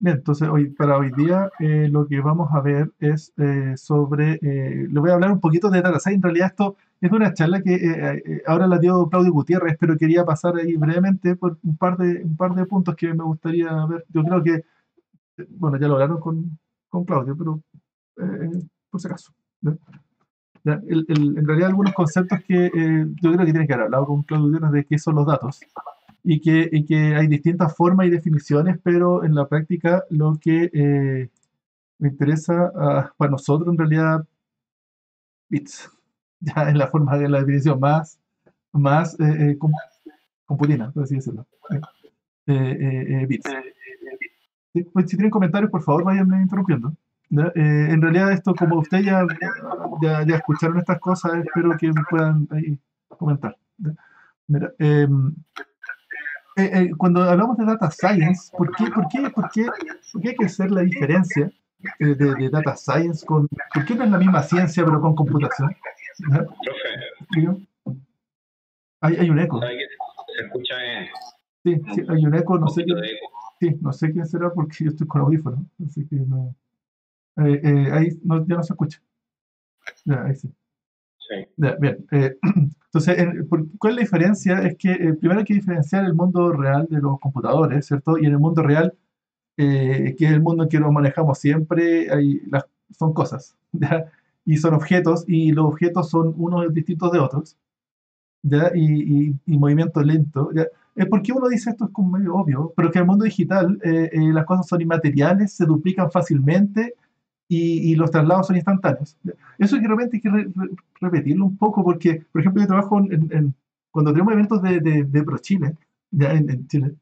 Bien, entonces para hoy día lo que vamos a ver es le voy a hablar un poquito de Data Science. En realidad esto es una charla que ahora la dio Claudio Gutiérrez, pero quería pasar ahí brevemente por un par de puntos que me gustaría ver. Yo creo que, bueno, ya lo hablaron con Claudio, pero por si acaso. ¿Ya? En realidad algunos conceptos que yo creo que tienen que haber hablado con Claudio Gutiérrez de qué son los datos y que hay distintas formas y definiciones, pero en la práctica lo que me interesa para nosotros en realidad bits, ya en la forma de la definición más computina, por así decirlo. Bits. Sí, pues, si tienen comentarios, por favor, váyanme interrumpiendo. ¿Ya? En realidad esto, como ustedes ya escucharon estas cosas, espero que me puedan ahí comentar. ¿Ya? Mira, cuando hablamos de data science, ¿por qué hay que hacer la diferencia de data science por qué no es la misma ciencia pero con computación? ¿Ya? Profe, Digo, hay un eco. ¿sabe qué se escucha? Sí, sí, hay un eco, Un no sé poquito quién, de eco. sí, no sé quién será porque yo estoy con audífonos, así que no. Ahí ya no se escucha. Ya, ahí sí. Sí. Ya, bien. Entonces, ¿cuál es la diferencia? Es que primero hay que diferenciar el mundo real de los computadores, ¿cierto? Y en el mundo real que es el mundo en que nos manejamos siempre, son cosas, ¿ya? Y son objetos, y los objetos son unos distintos de otros, ¿ya? Y movimiento lento, ¿ya? ¿Por qué uno dice esto? Es como medio obvio, pero que en el mundo digital las cosas son inmateriales, se duplican fácilmente y los traslados son instantáneos. ¿Ya? Eso que de repente hay que repetirlo un poco, porque, por ejemplo, yo trabajo cuando tenemos eventos de ProChile, ya en Chile,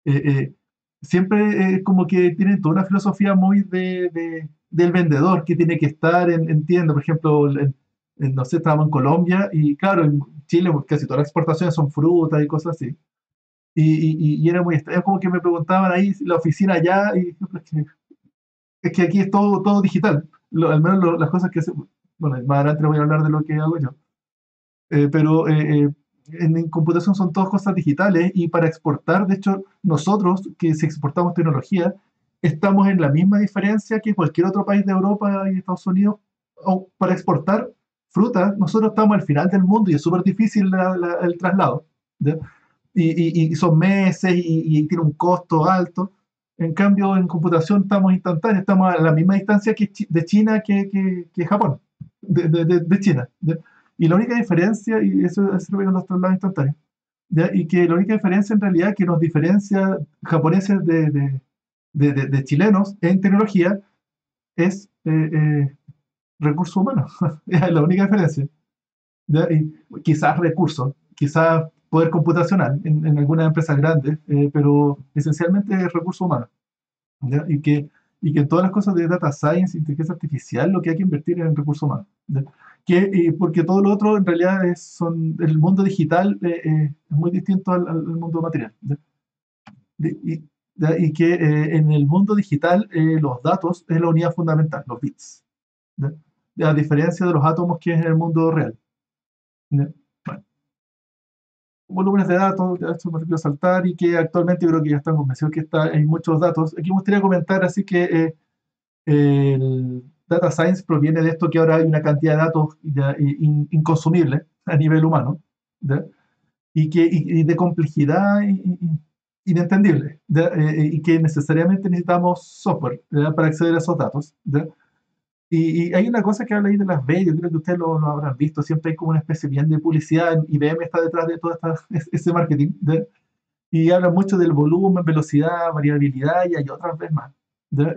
eh, eh, siempre como que tienen toda una filosofía muy del vendedor que tiene que estar en tienda. Por ejemplo, no sé, estábamos en Colombia y claro, en Chile casi todas las exportaciones son frutas y cosas así. Y era muy extraño, como que me preguntaban ahí la oficina allá y es que aquí es todo digital. Al menos las cosas que bueno, más adelante voy a hablar de lo que hago yo. Pero en computación son todas cosas digitales y para exportar, de hecho, nosotros que si exportamos tecnología, estamos en la misma diferencia que cualquier otro país de Europa y Estados Unidos. O para exportar fruta, nosotros estamos al final del mundo y es súper difícil el traslado. ¿Ya? Y son meses y tiene un costo alto. En cambio, en computación estamos instantáneos, estamos a la misma distancia de China que Japón, de China. ¿Ya? Y la única diferencia, y eso se ve con los traslados instantáneos, ¿ya? Y que la única diferencia en realidad que nos diferencia japoneses de chilenos en tecnología es recursos humanos. Es la única diferencia. ¿Ya? Y quizás recursos, quizás poder computacional en algunas empresas grandes, pero esencialmente es recursos humanos. ¿Ya? Y que en todas las cosas de data science, inteligencia artificial, lo que hay que invertir es en recursos humanos. ¿Ya? Porque todo lo otro en realidad el mundo digital es muy distinto al mundo material. ¿Ya? Y que en el mundo digital los datos es la unidad fundamental, los bits. ¿Ya? A diferencia de los átomos que es en el mundo real. ¿Ya? Bueno, volúmenes de datos, ya esto me quiero saltar, y que actualmente yo creo que ya están convencidos que hay muchos datos. Aquí me gustaría comentar así que el data science proviene de esto que ahora hay una cantidad de datos ya inconsumible a nivel humano, ¿ya? Y de complejidad inentendible, ¿ya? Y que necesariamente necesitamos software, ¿ya? Para acceder a esos datos. ¿Ya? Y hay una cosa que habla ahí de las B, yo creo que ustedes lo habrán visto, siempre hay como una especie bien de publicidad, IBM está detrás de todo ese marketing, ¿ya? Y habla mucho del volumen, velocidad, variabilidad y hay otras veces más. ¿Ya?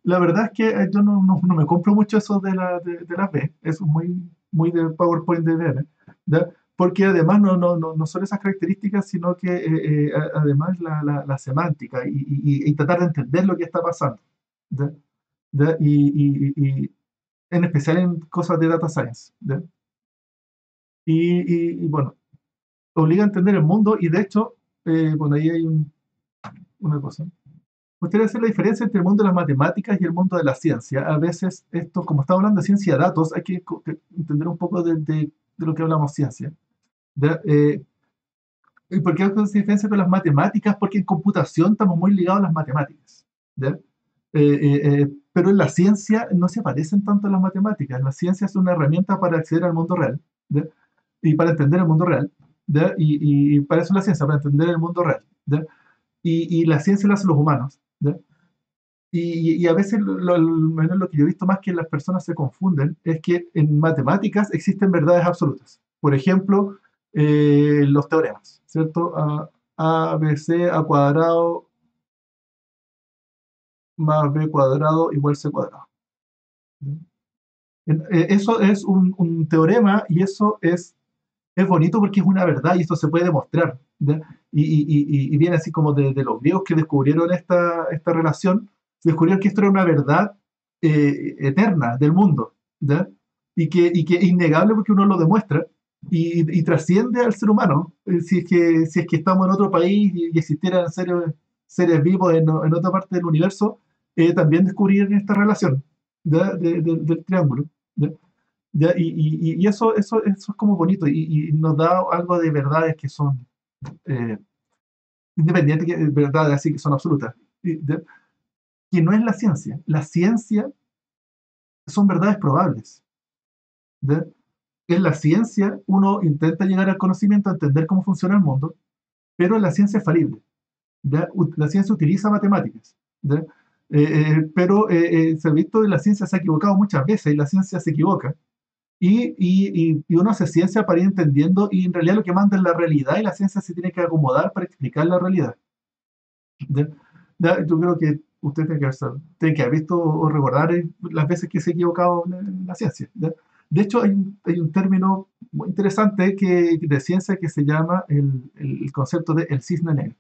La verdad es que yo no me compro mucho eso de las B, eso es muy de PowerPoint de IBM, ¿ya? Porque además no son esas características, sino que además la semántica y tratar de entender lo que está pasando. ¿Ya? ¿Ya? Y en especial en cosas de data science. ¿Ya? Y bueno, obliga a entender el mundo y de hecho, bueno, ahí hay una cosa. Me gustaría hacer la diferencia entre el mundo de las matemáticas y el mundo de la ciencia. A veces esto, como estamos hablando de ciencia de datos, hay que entender un poco de lo que hablamos ciencia. ¿Ya? ¿Y por qué se diferencia con las matemáticas? Porque en computación estamos muy ligados a las matemáticas, ¿ya? Pero en la ciencia no se parecen tanto a las matemáticas. La ciencia es una herramienta para acceder al mundo real, ¿ya? Y para entender el mundo real, ¿ya? Y para eso la ciencia, para entender el mundo real, ¿ya? Y la ciencia la hacen los humanos, ¿ya? Y a veces, al menos lo que yo he visto más que las personas se confunden, es que en matemáticas existen verdades absolutas. Por ejemplo, los teoremas, ¿cierto? A, B, C, A cuadrado más B cuadrado igual C cuadrado. Eso es un teorema y eso es bonito porque es una verdad y esto se puede demostrar, ¿ya? Y viene así como de los griegos que descubrieron esta relación, descubrieron que esto era una verdad eterna del mundo, ¿ya? Y que es innegable porque uno lo demuestra y trasciende al ser humano. Si es que estamos en otro país y existieran seres vivos en otra parte del universo, también descubrirían esta relación, ¿ya? Del triángulo, ¿ya? ¿Ya? Y eso es como bonito y nos da algo de verdades que son eh, independientes, verdades así que son absolutas. Que no es la ciencia. La ciencia son verdades probables. ¿Ya? En la ciencia uno intenta llegar al conocimiento, a entender cómo funciona el mundo, pero la ciencia es falible. ¿Ya? La ciencia utiliza matemáticas. ¿Ya? Pero se ha visto que la ciencia se ha equivocado muchas veces y la ciencia se equivoca. Y uno hace ciencia para ir entendiendo y en realidad lo que manda es la realidad y la ciencia se tiene que acomodar para explicar la realidad. ¿Ya? Yo creo que usted tiene que haber visto o recordar las veces que se ha equivocado en la ciencia. ¿Ya? De hecho, hay un término muy interesante de ciencia que se llama el concepto de el cisne negro.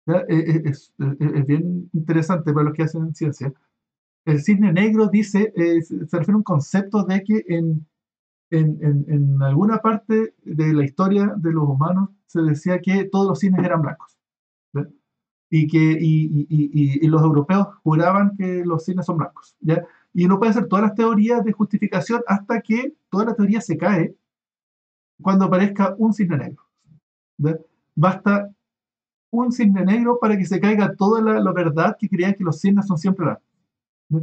¿Ya? Es bien interesante para los que hacen ciencia. El cisne negro dice, se refiere a un concepto de que en alguna parte de la historia de los humanos se decía que todos los cisnes eran blancos, ¿ya? Y los europeos juraban que los cisnes son blancos, ¿ya? Y uno puede hacer todas las teorías de justificación hasta que toda la teoría se cae cuando aparezca un cisne negro, ¿ya? Basta un cisne negro para que se caiga toda la verdad que creían que los cisnes son siempre blancos, ¿ya?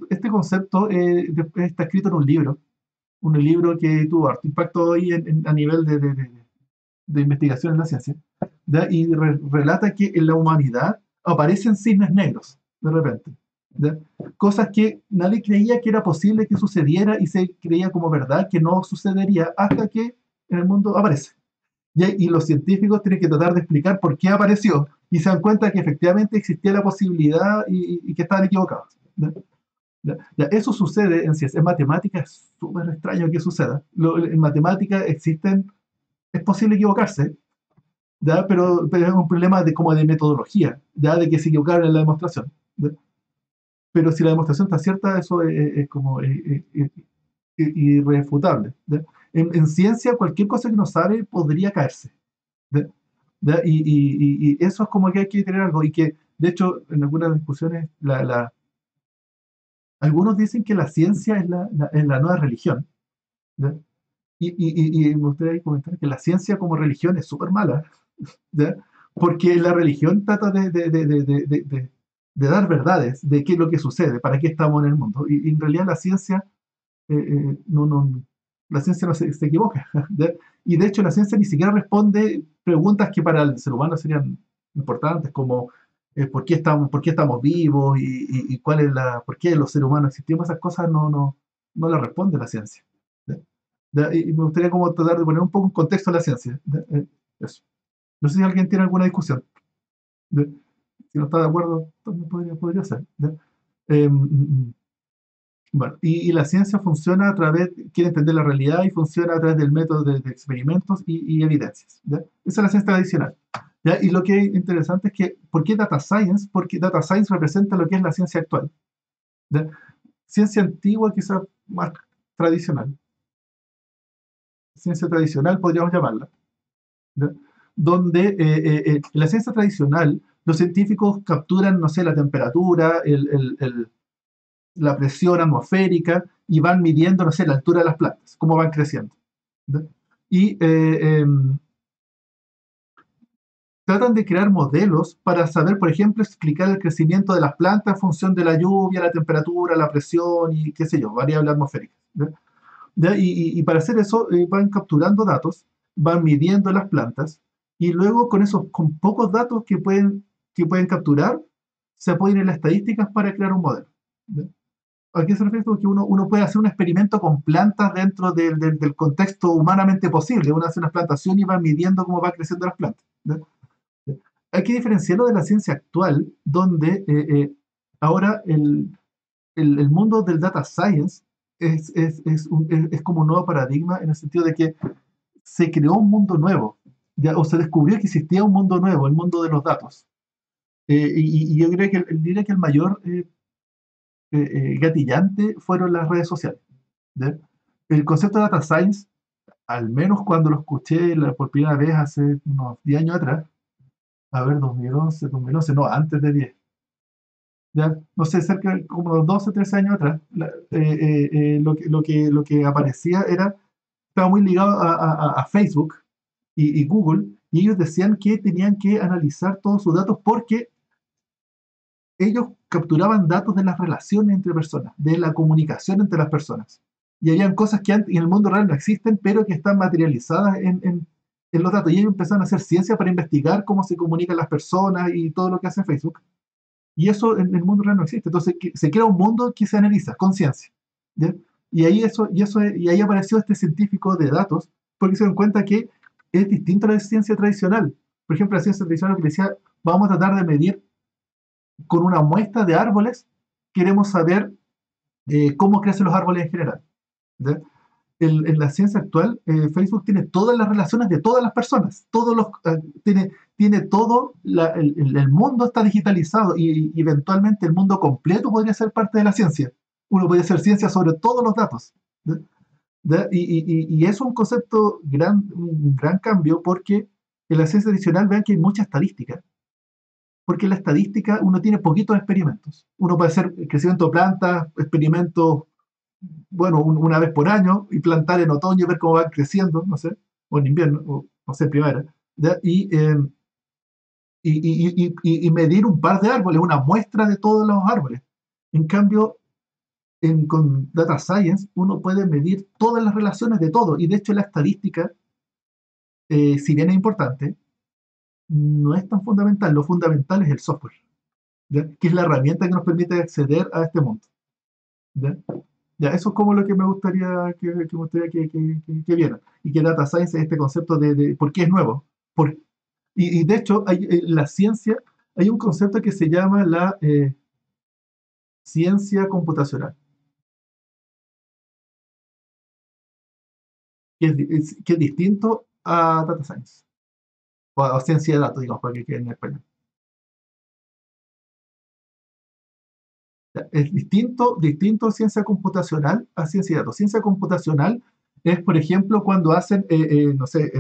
Este concepto después está escrito en un libro que tuvo harto impacto hoy a nivel de investigación en la ciencia, ¿ya? Y relata que en la humanidad aparecen cisnes negros de repente, ¿ya? Cosas que nadie creía que era posible que sucediera y se creía como verdad que no sucedería hasta que en el mundo aparece. ¿Ya? Y los científicos tienen que tratar de explicar por qué apareció y se dan cuenta que efectivamente existía la posibilidad y que estaban equivocados, ¿ya? Ya, eso sucede en ciencia. En matemática es súper extraño que suceda. En matemática es posible equivocarse, ¿ya? Pero es un problema como de metodología, ¿ya? De que se equivocaron en la demostración, ¿ya? Pero si la demostración está cierta, eso es como irrefutable, ¿ya? En ciencia, cualquier cosa que no sabe podría caerse, ¿ya? ¿Ya? Y eso es como que hay que tener algo. Y que, de hecho, en algunas discusiones, algunos dicen que la ciencia es la nueva religión, ¿ya? Y me gustaría comentar que la ciencia como religión es súper mala, ¿ya? Porque la religión trata de dar verdades de qué es lo que sucede, para qué estamos en el mundo. Y en realidad la ciencia no se equivoca, ¿ya? Y de hecho la ciencia ni siquiera responde preguntas que para el ser humano serían importantes, como por qué estamos vivos y por qué los seres humanos existimos. Esas cosas no las responde la ciencia, ¿ya? ¿Ya? Y me gustaría como tratar de poner un poco en contexto la ciencia, ¿ya? Eso. No sé si alguien tiene alguna discusión, ¿ya? Si no está de acuerdo, también podría ser, ¿ya? Bueno, y la ciencia funciona quiere entender la realidad y funciona a través del método de experimentos y evidencias, ¿ya? Esa es la ciencia tradicional, ¿ya? Y lo que es interesante es que, ¿por qué Data Science? Porque Data Science representa lo que es la ciencia actual, ¿ya? Ciencia antigua, quizás más tradicional, ciencia tradicional podríamos llamarla, ¿ya? Donde en la ciencia tradicional los científicos capturan, no sé, la temperatura, la presión atmosférica y van midiendo, no sé, la altura de las plantas, cómo van creciendo. ¿Ya? Y tratan de crear modelos para saber, por ejemplo, explicar el crecimiento de las plantas en función de la lluvia, la temperatura, la presión y qué sé yo, variables atmosféricas. ¿Ya? ¿Ya? Y para hacer eso van capturando datos, van midiendo las plantas y luego con esos, con pocos datos que pueden capturar, se apoyan en las estadísticas para crear un modelo. ¿Ya? ¿A qué se refiere? Porque uno puede hacer un experimento con plantas dentro del contexto humanamente posible. Uno hace una plantación y va midiendo cómo va creciendo las plantas. ¿Ya? Hay que diferenciarlo de la ciencia actual, donde ahora el mundo del data science es como un nuevo paradigma en el sentido de que se creó un mundo nuevo, ¿ya? O se descubrió que existía un mundo nuevo, el mundo de los datos. Y yo creo que diría que el mayor gatillante fueron las redes sociales. ¿Ya? El concepto de data science, al menos cuando lo escuché por primera vez hace unos 10 años atrás, a ver, 2011, no, antes de 10, ya, no sé, cerca de como 12, 13 años atrás, lo que aparecía estaba muy ligado a Facebook y Google, y ellos decían que tenían que analizar todos sus datos porque ellos capturaban datos de las relaciones entre personas, de la comunicación entre las personas. Y habían cosas que en el mundo real no existen, pero que están materializadas en los datos. Y ellos empezaron a hacer ciencia para investigar cómo se comunican las personas y todo lo que hace Facebook. Y eso en el mundo real no existe. Entonces se crea un mundo que se analiza con ciencia. ¿Ya? Y ahí apareció este científico de datos, porque se dan cuenta que es distinto a la ciencia tradicional. Por ejemplo, la ciencia tradicional que decía, vamos a tratar de medir con una muestra de árboles, queremos saber cómo crecen los árboles en general. ¿Ya? En la ciencia actual, Facebook tiene todas las relaciones de todas las personas, tiene todo, el mundo está digitalizado y eventualmente el mundo completo podría ser parte de la ciencia. Uno podría hacer ciencia sobre todos los datos. ¿Ya? ¿Ya? Y es un concepto, un gran cambio porque en la ciencia tradicional vean que hay mucha estadística, porque en la estadística uno tiene poquitos experimentos. Uno puede hacer crecimiento de plantas, experimentos, bueno, una vez por año, y plantar en otoño y ver cómo van creciendo, no sé, o en invierno, o no sé, en primavera, ¿ya? Y medir un par de árboles, una muestra de todos los árboles. En cambio, con Data Science uno puede medir todas las relaciones de todo, y de hecho la estadística, si bien es importante, no es tan fundamental. Lo fundamental es el software, ¿ya? Que es la herramienta que nos permite acceder a este mundo. ¿Ya? Ya, eso es como lo que me gustaría que vieran. Y que Data Science es este concepto de por qué es nuevo. Por, y de hecho, en la ciencia hay un concepto que se llama la ciencia computacional, que es distinto a Data Science, o a ciencia de datos, digamos, para que quede en español. Es distinto ciencia computacional a ciencia de datos. Ciencia computacional es, por ejemplo, cuando hacen, no sé,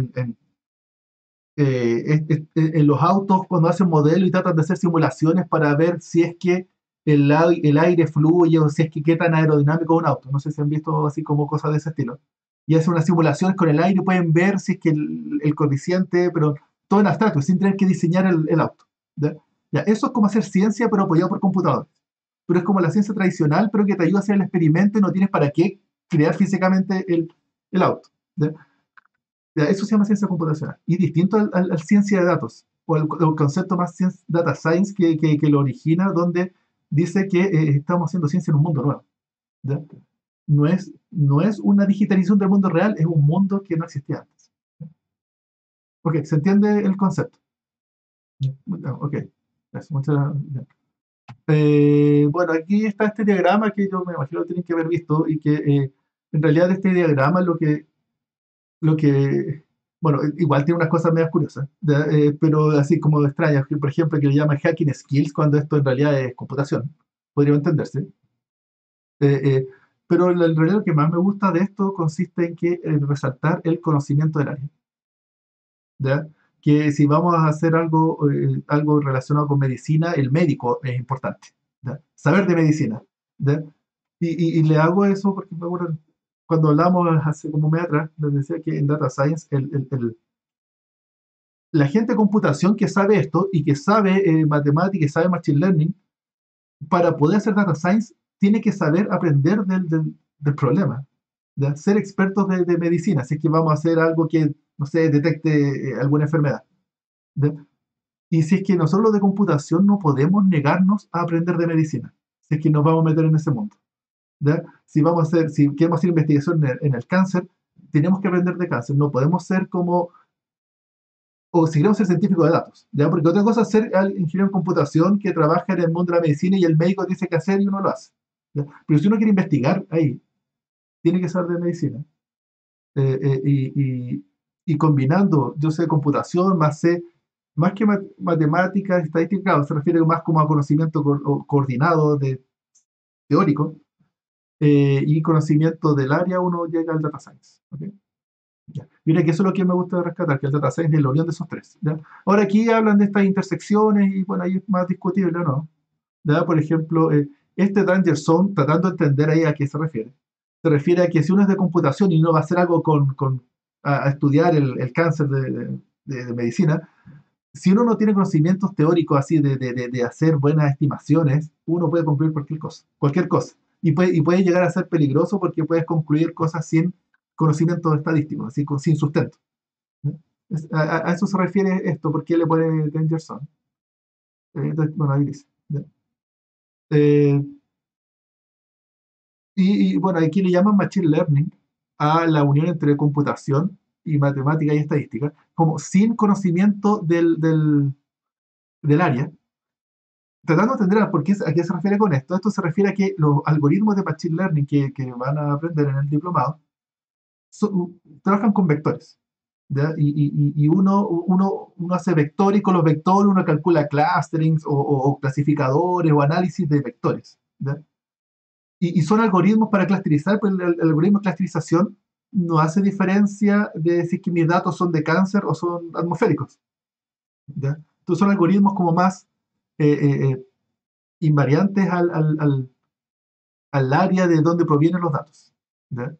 en los autos, cuando hacen modelos y tratan de hacer simulaciones para ver si es que el aire fluye o si es que qué tan aerodinámico es un auto. No sé si han visto así como cosas de ese estilo. Y hacen unas simulaciones con el aire y pueden ver si es que el coeficiente, pero todo en abstracto, sin tener que diseñar el auto. ¿Ya? Ya, eso es como hacer ciencia, pero apoyado por computadores. Pero es como la ciencia tradicional, pero que te ayuda a hacer el experimento y no tienes para qué crear físicamente el auto. ¿Ya? Ya, eso se llama ciencia computacional. Y distinto al ciencia de datos, o el concepto más data science que lo origina, donde dice que estamos haciendo ciencia en un mundo nuevo. ¿Ya? No es una digitalización del mundo real, es un mundo que no existía antes. Ok, ¿se entiende el concepto? Ok, gracias, muchas gracias. Bueno, aquí está este diagrama que yo me imagino que tienen que haber visto y que en realidad este diagrama lo que, bueno, igual tiene unas cosas medias curiosas, pero así como extrañas, que, por ejemplo, que le llaman hacking skills cuando esto en realidad es computación, podría entenderse. Eh, eh, pero en realidad lo que más me gusta de esto consiste en resaltar el conocimiento del área. ¿Ya? Que si vamos a hacer algo relacionado con medicina, el médico es importante. ¿Ya? Saber de medicina. ¿Ya? Y le hago eso porque me acuerdo, cuando hablamos hace como un mes atrás, les decía que en Data Science la gente de computación que sabe esto y que sabe matemática y sabe Machine Learning, para poder hacer Data Science, tiene que saber aprender del problema, de ser expertos de medicina, si es que vamos a hacer algo que, no sé, detecte alguna enfermedad. ¿Ya? Y si es que nosotros los de computación no podemos negarnos a aprender de medicina, si es que nos vamos a meter en ese mundo. ¿Ya? Si queremos hacer investigación en el cáncer, tenemos que aprender de cáncer. No podemos ser como, o si queremos ser científicos de datos, ¿ya? Porque otra cosa es ser ingeniero en computación que trabaja en el mundo de la medicina y el médico dice qué hacer y uno lo hace. ¿Ya? Pero si uno quiere investigar ahí, tiene que saber de medicina. Eh, eh, y, y- y combinando, yo sé computación, más que matemáticas, estadística, claro, se refiere más como a conocimiento coordinado teórico, y conocimiento del área, uno llega al data science. ¿Ok? Ya. Mira que eso es lo que me gusta rescatar, que el data science es la unión de esos tres. ¿Ya? Ahora aquí hablan de estas intersecciones y bueno, ahí es más discutible o no. ¿Ya? Por ejemplo, este Danger Zone, tratando de entender ahí a qué se refiere a que si uno es de computación y uno va a hacer algo a estudiar el cáncer de medicina, si uno no tiene conocimientos teóricos así de hacer buenas estimaciones, uno puede concluir cualquier cosa, cualquier cosa. Y puede llegar a ser peligroso porque puedes concluir cosas sin conocimientos estadísticos, así, sin sustento. ¿No? A eso se refiere esto, ¿por qué le pone Danger Zone? Entonces, bueno, ahí dice. ¿Ya? Eh, bueno, aquí le llaman Machine Learning a la unión entre computación y matemática y estadística, como sin conocimiento del área, tratando de entender a qué se refiere con esto. Esto se refiere a que los algoritmos de Machine Learning que van a aprender en el diplomado trabajan con vectores. ¿Ya? Y uno hace vectores y con los vectores uno calcula clusterings o clasificadores o análisis de vectores. ¿Ya? Y son algoritmos para clusterizar, pero el algoritmo de clusterización no hace diferencia de decir que mis datos son de cáncer o son atmosféricos. ¿Ya? Entonces son algoritmos como más eh, invariantes al área de donde provienen los datos. ¿Ya?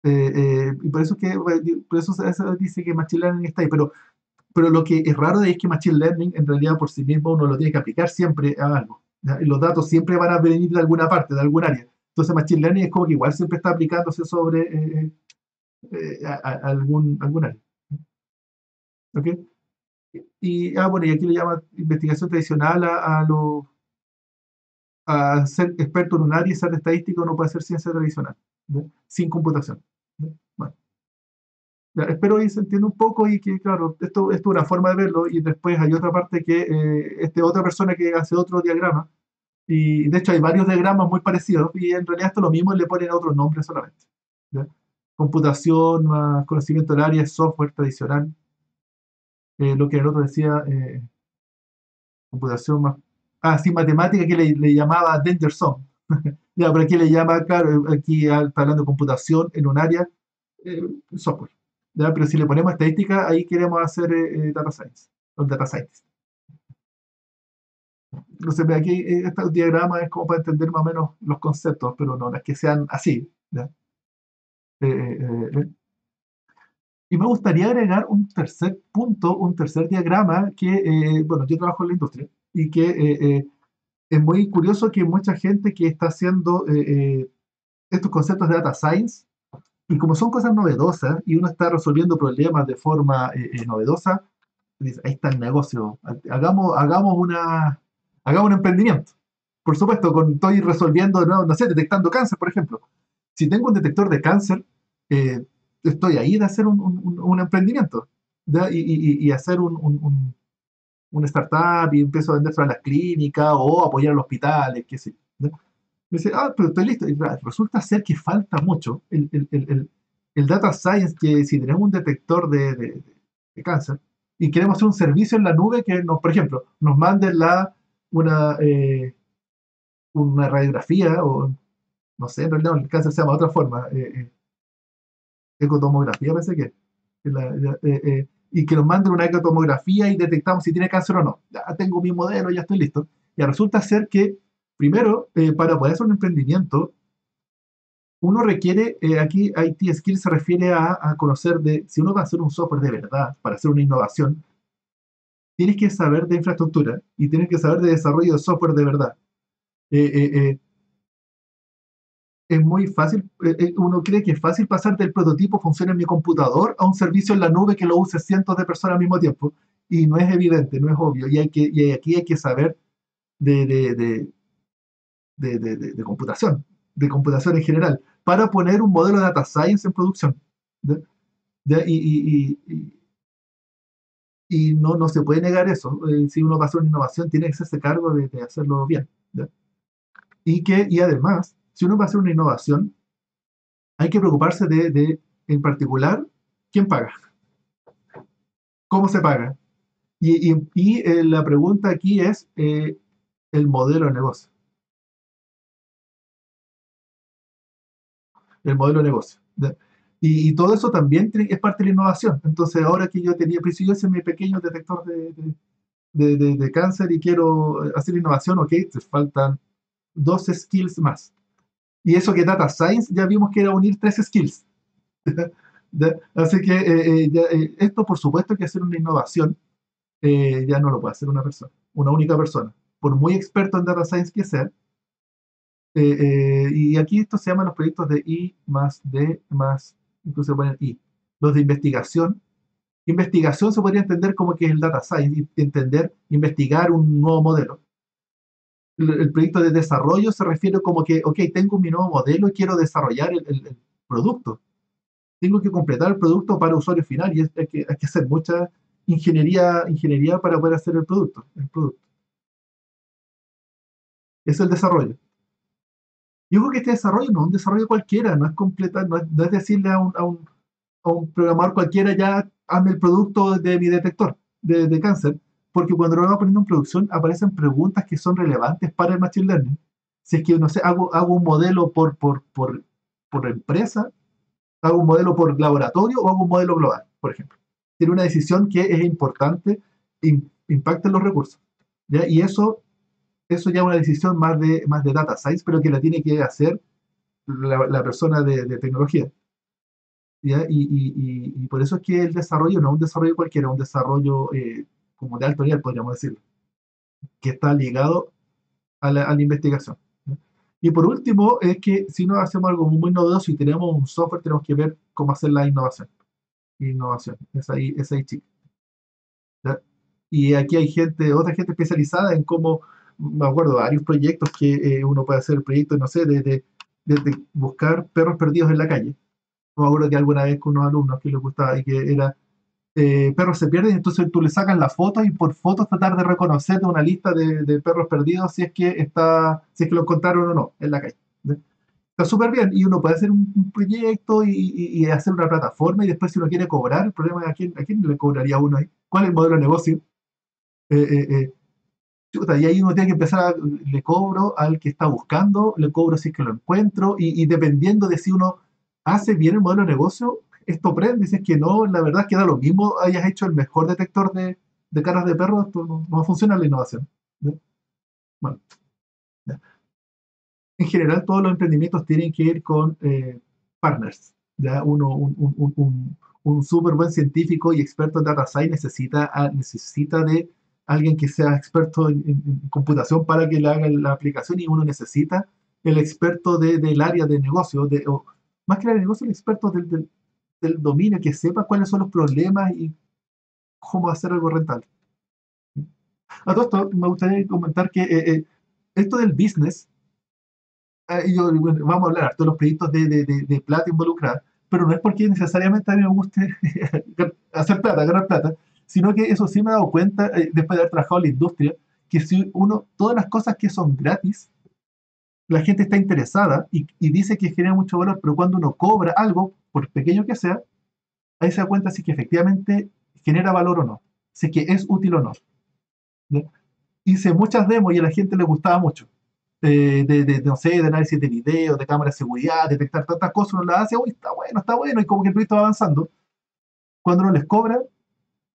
Y por eso dice que Machine Learning está ahí, pero lo que es raro es que Machine Learning en realidad por sí mismo uno lo tiene que aplicar siempre a algo. ¿Ya? Y los datos siempre van a venir de alguna parte, de algún área. Entonces Machine Learning es como que igual siempre está aplicándose sobre algún área. ¿Ok? Bueno, y aquí le llama investigación tradicional a ser experto en un área y ser estadístico no puede ser ciencia tradicional, ¿ya? Sin computación. ¿Ya? Bueno, ya, espero que se entienda un poco y que, claro, esto es una forma de verlo y después hay otra parte que otra persona que hace otro diagrama y de hecho hay varios diagramas muy parecidos y en realidad esto es lo mismo y le ponen otros nombres solamente. ¿Ya? Computación más conocimiento del área es software tradicional, lo que el otro decía, computación más... Ah, sí, matemática que le llamaba Danger Zone. Ya, pero aquí le llama, claro, aquí está hablando de computación en un área, eh, software. ¿Ya? Pero si le ponemos estadística, ahí queremos hacer data science, o data science. No sé, aquí este diagrama es como para entender más o menos los conceptos, pero no es que sean así. ¿Ya? Eh, eh, eh, y me gustaría agregar un tercer punto, un tercer diagrama que, bueno, yo trabajo en la industria y que es muy curioso que mucha gente que está haciendo estos conceptos de data science, y como son cosas novedosas y uno está resolviendo problemas de forma novedosa, dice, ahí está el negocio, hagamos un emprendimiento. Por supuesto, estoy resolviendo, no sé, detectando cáncer, por ejemplo. Si tengo un detector de cáncer, eh, estoy ahí de hacer un emprendimiento, ¿ya? Y hacer un startup y empiezo a vender a las clínicas o apoyar a los hospitales, qué sé yo. Me dice, pero estoy listo. Y resulta ser que falta mucho. El data science, que si tenemos un detector de cáncer y queremos hacer un servicio en la nube que, por ejemplo, nos manden una, eh, una radiografía o, no sé, en realidad no, el cáncer se llama de otra forma, ecotomografía, parece que. Y que nos manden una ecotomografía y detectamos si tiene cáncer o no. Ya tengo mi modelo, ya estoy listo. Y resulta ser que, primero, para poder hacer un emprendimiento, uno requiere, aquí IT Skill se refiere a conocer si uno va a hacer un software de verdad, para hacer una innovación, tienes que saber de infraestructura y tienes que saber de desarrollo de software de verdad. Eh, eh, eh, es muy fácil, uno cree que es fácil pasar del prototipo funciona en mi computador a un servicio en la nube que lo use cientos de personas al mismo tiempo. Y no es evidente, no es obvio. Y aquí hay que saber de, de, de, de computación, de computación en general, para poner un modelo de data science en producción. ¿Ya? ¿Ya? Y no se puede negar eso. Si uno va a hacer una innovación, tiene que hacerse cargo de hacerlo bien. ¿Ya? Y además, si uno va a hacer una innovación, hay que preocuparse en particular, quién paga, cómo se paga. La pregunta aquí es el modelo de negocio. El modelo de negocio. Y todo eso también es parte de la innovación. Entonces, ahora que yo tenía, pues si yo hice mi pequeño detector de cáncer y quiero hacer innovación, ok, te faltan dos skills más. Y eso que Data Science ya vimos que era unir tres skills. Así que esto, por supuesto, que hacer una innovación ya no lo puede hacer una persona, una única persona. Por muy experto en Data Science que sea, y aquí esto se llaman los proyectos de I más D más, incluso se ponen I. Los de investigación. Investigación se podría entender como que es el data science, entender, investigar un nuevo modelo. El proyecto de desarrollo se refiere como que, ok, tengo mi nuevo modelo y quiero desarrollar el producto. Tengo que completar el producto para usuario final y hay que hacer mucha ingeniería para poder hacer el producto. Es el desarrollo. Yo creo que este desarrollo no es un desarrollo cualquiera, no es completa, no es decirle a un programador cualquiera ya hazme el producto de mi detector de cáncer, porque cuando lo vamos poniendo en producción aparecen preguntas que son relevantes para el machine learning. Si es que, no sé, hago un modelo por empresa, hago un modelo por laboratorio o hago un modelo global, por ejemplo. Tiene una decisión que es importante, impacta en los recursos. ¿Ya? Y eso ya es una decisión más de data science, pero que la tiene que hacer la persona de tecnología. ¿Ya? Y por eso es que el desarrollo no es un desarrollo cualquiera, es un desarrollo como de alto nivel, podríamos decirlo, que está ligado a la investigación. ¿Ya? Y por último, es que si no hacemos algo muy novedoso y tenemos un software, tenemos que ver cómo hacer la innovación. Innovación, es ahí chico. ¿Ya? Y aquí hay otra gente especializada en cómo, me acuerdo, varios proyectos que uno puede hacer, proyectos, no sé, de buscar perros perdidos en la calle. Me acuerdo que alguna vez con unos alumnos que les gustaba y que era perros se pierden, entonces tú le sacas la foto y por fotos tratar de reconocer de una lista de perros perdidos si es que lo encontraron o no en la calle. ¿Ve? Está súper bien y uno puede hacer un proyecto y hacer una plataforma y después si uno quiere cobrar, el problema es a quién le cobraría uno ahí. ¿Cuál es el modelo de negocio? Eh, eh, eh, Chuta, y ahí uno tiene que le cobro al que está buscando, le cobro si es que lo encuentro, y dependiendo de si uno hace bien el modelo de negocio, esto prende, si es que no, la verdad es que da lo mismo, hayas hecho el mejor detector de caras de perro, esto no funciona la innovación. ¿Ya? Bueno, ya. En general todos los emprendimientos tienen que ir con partners. ¿Ya? Un súper buen científico y experto en data science necesita de alguien que sea experto en computación para que le haga la aplicación y uno necesita el experto del área de negocio, o más que el área de negocio, el experto del dominio, que sepa cuáles son los problemas y cómo hacer algo rentable. A todo esto me gustaría comentar que esto del business bueno, vamos a hablar harto de los proyectos de plata involucrada, pero no es porque necesariamente a mí me guste hacer plata, ganar plata, sino que eso sí me he dado cuenta, después de haber trabajado en la industria, que si todas las cosas que son gratis, la gente está interesada y dice que genera mucho valor, pero cuando uno cobra algo, por pequeño que sea, ahí se da cuenta si que efectivamente genera valor o no, si que es útil o no. ¿Ya? Hice muchas demos y a la gente le gustaba mucho. No sé, de análisis de video, de cámara de seguridad, detectar tantas cosas, uno las hace, uy, está bueno, y como que el proyecto va avanzando. Cuando uno les cobra,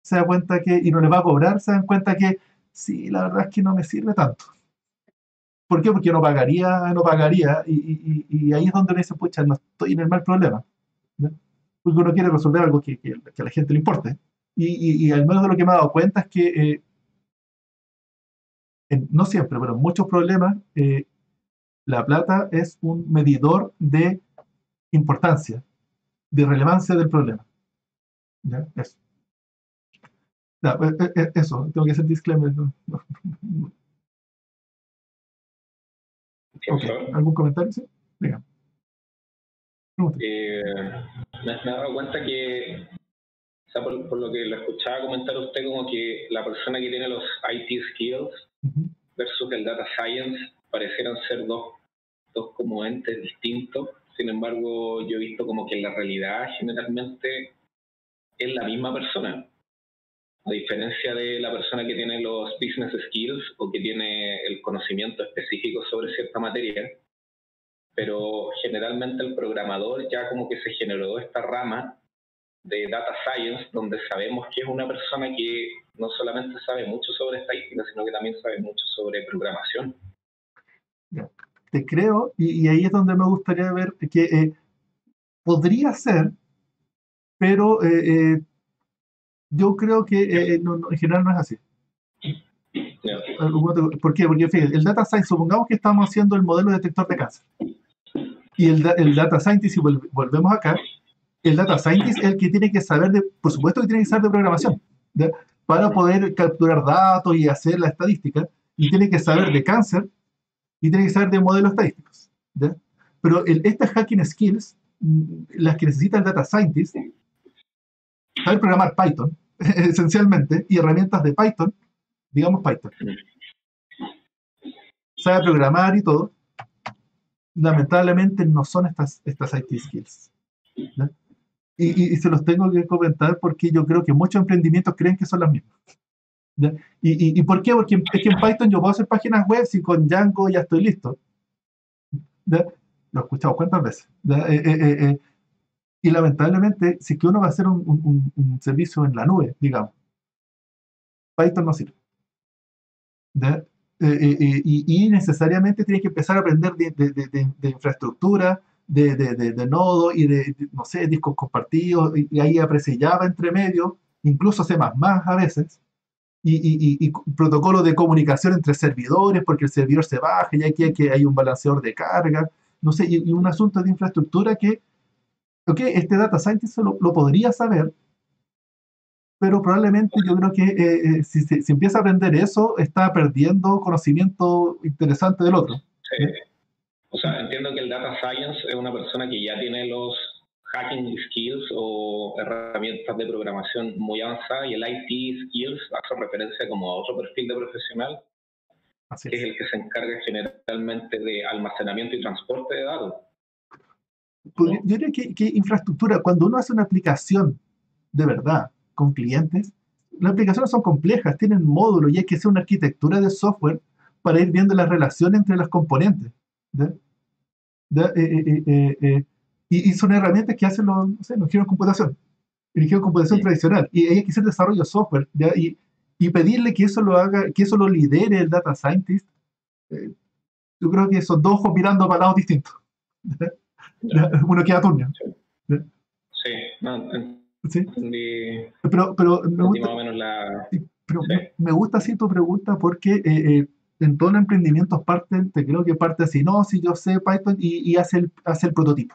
se da cuenta y no les va a cobrar, se dan cuenta que sí, la verdad es que no me sirve tanto. ¿Por qué? Porque no pagaría, y ahí es donde uno dice, pucha, no estoy en el mal problema, ¿ya? Porque uno quiere resolver algo que a la gente le importe. Y al menos de lo que me he dado cuenta es que, no siempre, pero en muchos problemas, la plata es un medidor de importancia, de relevancia del problema. ¿Ya? Eso. Ya, eso, tengo que hacer disclaimer. ¿No? Sí, Ok, por favor. ¿algún comentario? Sí, venga. Eh, me he dado cuenta que, o sea, por lo que lo escuchaba comentar usted, como que la persona que tiene los IT skills versus el data science parecieran ser dos como entes distintos. Sin embargo, yo he visto como que en la realidad generalmente es la misma persona. A diferencia de la persona que tiene los business skills o que tiene el conocimiento específico sobre cierta materia, pero generalmente el programador ya como que se generó esta rama de data science donde sabemos que es una persona que no solamente sabe mucho sobre estadística, sino que también sabe mucho sobre programación. Ya. Te creo, y ahí es donde me gustaría ver que podría ser, pero yo creo que en general no es así. Yeah. ¿Por qué? Porque fíjate, el data science, supongamos que estamos haciendo el modelo detector de cáncer. Y el data scientist, si volvemos acá, el data scientist es el que tiene que saber por supuesto que tiene que saber de programación, ¿ya? Para poder capturar datos y hacer la estadística, y tiene que saber de cáncer, y tiene que saber de modelos estadísticos, ¿ya? Pero estas hacking skills, las que necesita el data scientist, saber programar Python, esencialmente, y herramientas de Python, digamos Python, sabe programar y todo, lamentablemente no son estas IT skills, ¿ya? Y se los tengo que comentar porque yo creo que muchos emprendimientos creen que son las mismas, ¿ya? ¿Y por qué? Porque es que en Python yo puedo hacer páginas web y con Django ya estoy listo, ¿ya? Lo he escuchado cuántas veces, ¿ya? Y lamentablemente, si es que uno va a hacer un servicio en la nube, digamos, Python no sirve, ¿ya? Y necesariamente tienes que empezar a aprender de infraestructura, de nodo y no sé, discos compartidos, y ahí aparece Java entre medio, incluso C++ a veces, y protocolos de comunicación entre servidores, porque el servidor se baja y aquí hay un balanceador de carga, no sé, y un asunto de infraestructura que, ok, este data scientist lo podría saber, pero probablemente yo creo que si empieza a aprender eso, está perdiendo conocimiento interesante del otro. ¿Sí? O sea, entiendo que el data science es una persona que ya tiene los hacking skills o herramientas de programación muy avanzadas, y el IT skills hace referencia como a otro perfil de profesional, Así que es es. el que se encarga generalmente de almacenamiento y transporte de datos, Yo ¿no? diría que infraestructura, cuando uno hace una aplicación de verdad con clientes, las aplicaciones son complejas, tienen módulos y hay que hacer una arquitectura de software para ir viendo la relación entre los componentes. ¿Ya? ¿Ya? Y son herramientas que hacen los, no sé, los ingenieros de computación, el ingeniero de computación tradicional, y hay que hacer desarrollo de software, ¿ya? Y pedirle que eso lo haga, que eso lo lidere el data scientist, eh, yo creo que son dos ojos mirando para lados distintos. ¿Ya? ¿Ya? Uno queda turno. Sí, ¿Ya? sí, no, ¿Sí? entendí, Pero me entendí gusta, más o menos la... sí, pero Sí, me gusta así tu pregunta porque en todos los emprendimientos te creo que parte así, no, si yo sé Python y hace el prototipo.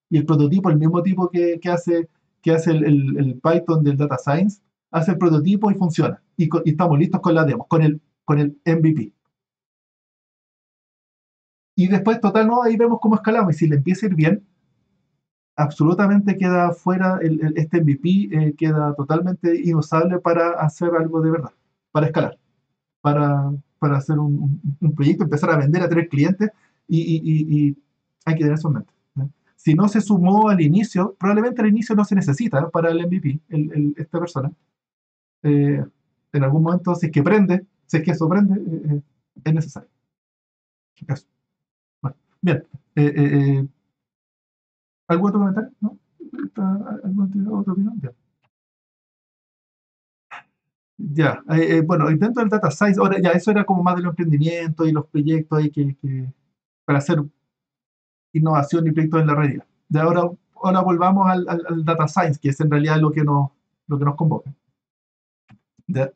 Y el prototipo, el mismo tipo que hace el Python del Data Science, hace el prototipo y funciona. Y estamos listos con la demo, con el MVP. Y después, total, no, ahí vemos cómo escalamos. Y si le empieza a ir bien, absolutamente queda fuera este MVP, queda totalmente inusable para hacer algo de verdad, para escalar, para hacer un proyecto, empezar a vender, a tener clientes, y hay que tener eso en mente, ¿no? Si no se sumó al inicio, probablemente al inicio no se necesita para el MVP, esta persona. Eh, en algún momento, si es que prende, si es que eso prende, es necesario. Eso. Bueno, bien. ¿Algún otro comentario? ¿No? ¿Alguna otra opinión? Bien. Ya, bueno, y dentro del data science, ahora ya eso era como más de los emprendimientos y los proyectos ahí para hacer innovación y proyectos en la realidad. De ahora volvamos al data science, que es en realidad lo que nos convoca. Ya,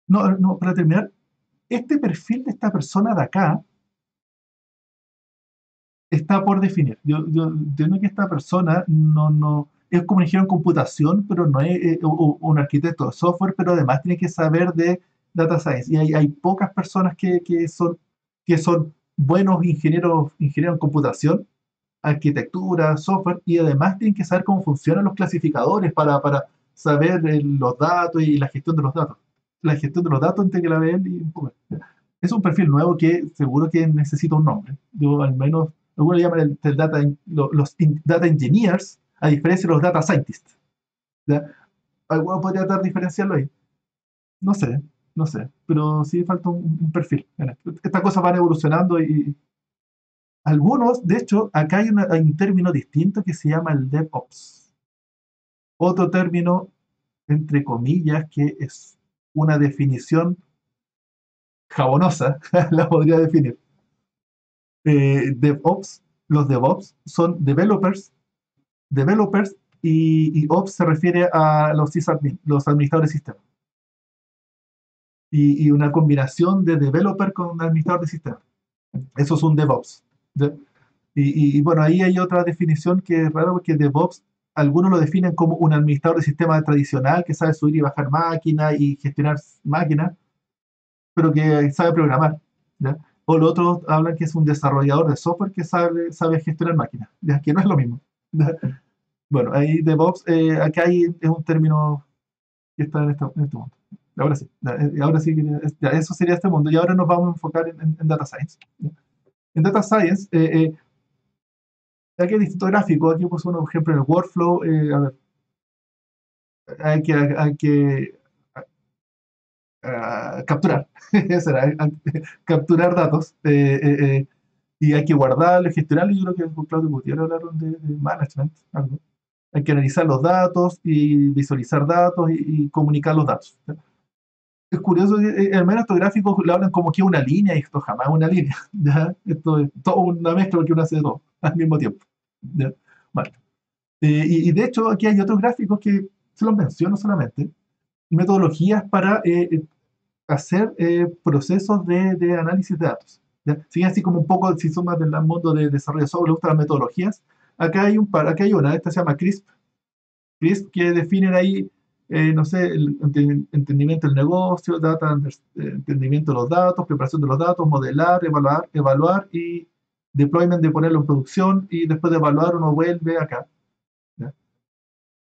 no, no, para terminar, este perfil de esta persona de acá está por definir. Yo entiendo que esta persona no es como un ingeniero en computación, pero no es un arquitecto de software, pero además tiene que saber de data science. Y hay pocas personas que son buenos ingenieros en computación, arquitectura, software, y además tienen que saber cómo funcionan los clasificadores para saber los datos y la gestión de los datos. La gestión de los datos entre que la ven y un poco. Es un perfil nuevo que seguro que necesita un nombre. Yo al menos, algunos llaman el data engineers, a diferencia de los data scientists. ¿Ya? ¿Alguno podría tratar de diferenciarlo ahí? No sé, no sé, pero sí falta un perfil. Estas cosas van evolucionando y algunos, de hecho, acá hay un término distinto que se llama el DevOps. Otro término, entre comillas, que es una definición jabonosa, la podría definir. DevOps, los DevOps son developers y Ops se refiere a los sysadmin, los administradores de sistemas. Y una combinación de developer con administrador de sistemas. Eso es un DevOps. Y bueno, ahí hay otra definición que es rara porque DevOps, algunos lo definen como un administrador de sistema tradicional que sabe subir y bajar máquinas y gestionar máquinas, pero que sabe programar. ¿Ya? O los otros hablan que es un desarrollador de software que sabe gestionar máquinas, ¿ya? Que no es lo mismo. ¿Ya? Bueno, ahí DevOps, acá es un término que está en este mundo. Ahora sí, ahora sí, ya, eso sería este mundo. Y ahora nos vamos a enfocar en Data Science. ¿Ya? En Data Science, aquí hay distintos gráficos. Aquí puse un ejemplo en el workflow. A ver, hay que capturar. Eso era, capturar datos. Y hay que guardarlos, gestionarlos. Yo creo que con Claudio Gutiérrez hablaron de management. Algo. Hay que analizar los datos y visualizar datos y comunicar los datos. ¿Ya? Es curioso que al menos estos gráficos lo hablan como que una línea y esto jamás es una línea. ¿Ya? Esto es todo una mezcla porque uno hace todo al mismo tiempo. ¿Ya? Vale. Y de hecho aquí hay otros gráficos que se los menciono solamente, metodologías para hacer procesos de análisis de datos. ¿Ya? Sí, así como un poco, si son más del mundo de desarrollo de software, le gustan las metodologías, acá hay una, esta se llama CRISP que definen ahí, no sé, el entendimiento del negocio, entendimiento de los datos, preparación de los datos, modelar, evaluar y deployment de ponerlo en producción y después de evaluar uno vuelve acá. ¿Ya?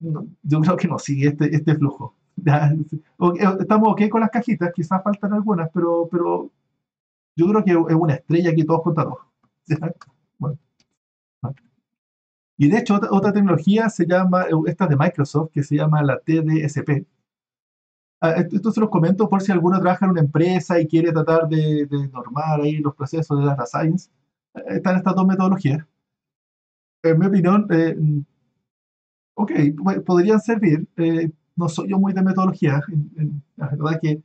No, yo creo que no sigue este flujo. ¿Ya? Estamos ok con las cajitas, quizás faltan algunas, pero yo creo que es una estrella aquí todos contra todos. ¿Ya? Bueno. Y de hecho, otra tecnología se llama, esta de Microsoft, que se llama la TDSP. Esto se los comento por si alguno trabaja en una empresa y quiere tratar de normar ahí los procesos de data science. Están estas dos metodologías. En mi opinión, ok, podrían servir. No soy yo muy de metodología. La verdad que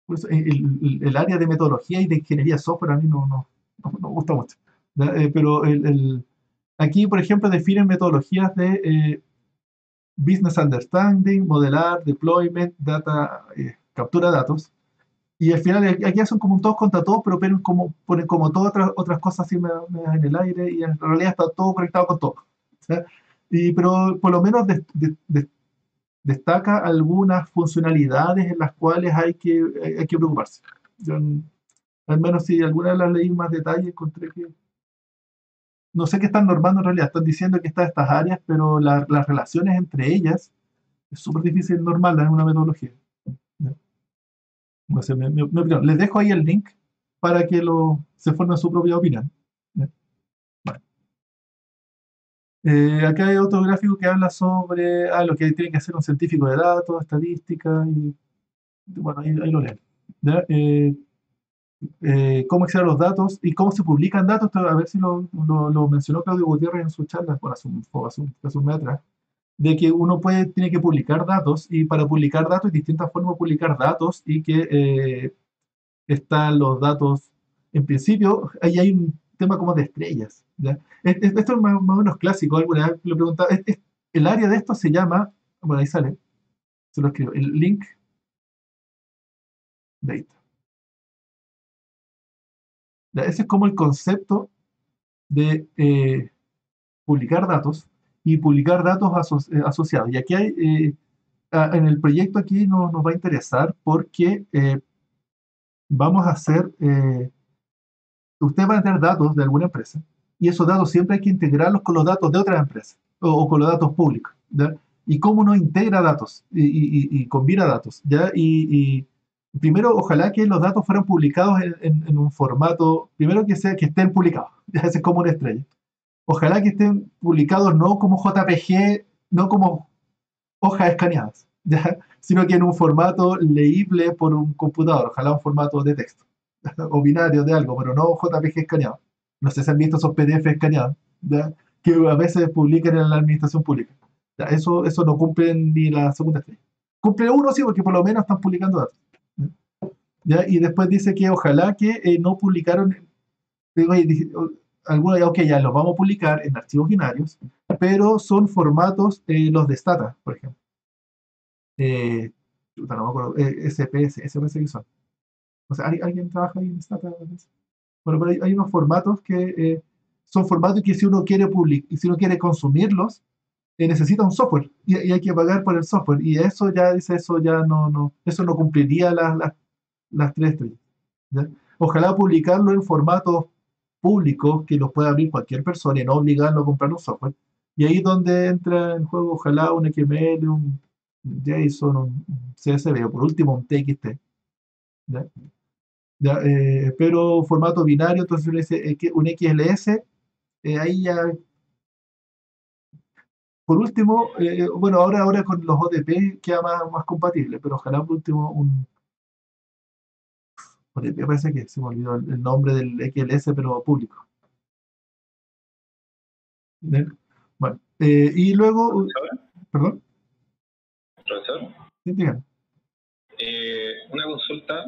pues, el área de metodología y de ingeniería de software a mí no me gusta mucho. ¿Ya? Pero aquí, por ejemplo, definen metodologías de business understanding, modelar, deployment, captura de datos. Y al final aquí hacen como un todos contra todos, pero ponen como todas otras cosas así en el aire y en realidad está todo conectado con todo. ¿Sí? Pero por lo menos destaca algunas funcionalidades en las cuales hay que preocuparse. Yo, al menos si alguna de las leí más detalle, encontré que no sé qué están normando en realidad. Están diciendo que están estas áreas, pero las relaciones entre ellas es súper difícil normarlas en una metodología. ¿Ya? No sé, mi opinión. Les dejo ahí el link para que se formen su propia opinión. ¿Ya? Bueno. Acá hay otro gráfico que habla sobre lo que tiene que hacer un científico de datos, estadística, y bueno, ahí lo leen. ¿Ya? Cómo acceder a los datos y cómo se publican datos, a ver si lo mencionó Claudio Gutiérrez en su charla, bueno, hace un mes atrás. de que uno tiene que publicar datos, y para publicar datos hay distintas formas de publicar datos, y que están los datos, en principio, ahí hay un tema como de estrellas, ¿ya? Esto es más o menos clásico, alguna vez lo preguntaba, el área de esto se llama, bueno, ahí sale, se lo escribo, el link data. ¿Ya? Ese es como el concepto de publicar datos, y publicar datos asociados. Y aquí hay, en el proyecto aquí nos va a interesar porque vamos a hacer, ustedes van a tener datos de alguna empresa, y esos datos siempre hay que integrarlos con los datos de otras empresas, o con los datos públicos, ¿ya? Y cómo uno integra datos y combina datos, ¿ya? Y primero, ojalá que los datos fueran publicados en un formato, primero que estén publicados, ya, ese es como una estrella. Ojalá que estén publicados no como JPG, no como hojas escaneadas, ¿ya? Sino que en un formato leíble por un computador, ojalá un formato de texto, o binario de algo, pero no JPG escaneado. No sé si han visto esos PDF escaneados, ¿ya? Que a veces publican en la administración pública. ¿Ya? Eso no cumple ni la segunda estrella. Cumple uno, sí, porque por lo menos están publicando datos. ¿Ya? Y después dice que ojalá que no publicaron, oye, algunos, ok, ya los vamos a publicar en archivos binarios, pero son formatos, los de Stata, por ejemplo. No me acuerdo, SPS que son. O sea, ¿alguien trabaja ahí en Stata? Bueno, pero hay unos formatos que son formatos que si uno quiere si uno quiere consumirlos, necesita un software, y hay que pagar por el software, y eso ya dice, eso ya eso no cumpliría las tres estrellas, ¿ya? Ojalá publicarlo en formatos públicos que los pueda abrir cualquier persona y no obligarlo a comprar un software. Y ahí es donde entra en juego, ojalá un XML, un JSON, un CSV, o por último un TXT, ¿ya? ¿Ya? Pero formato binario, entonces uno dice un XLS, ahí ya, por último, bueno, ahora con los OTP queda más compatible, pero ojalá por último un OTP, parece que se me olvidó el nombre del XLS, pero público, ¿ya? Bueno, y luego, perdón, Profesor, ¿sí? Díganme. una consulta,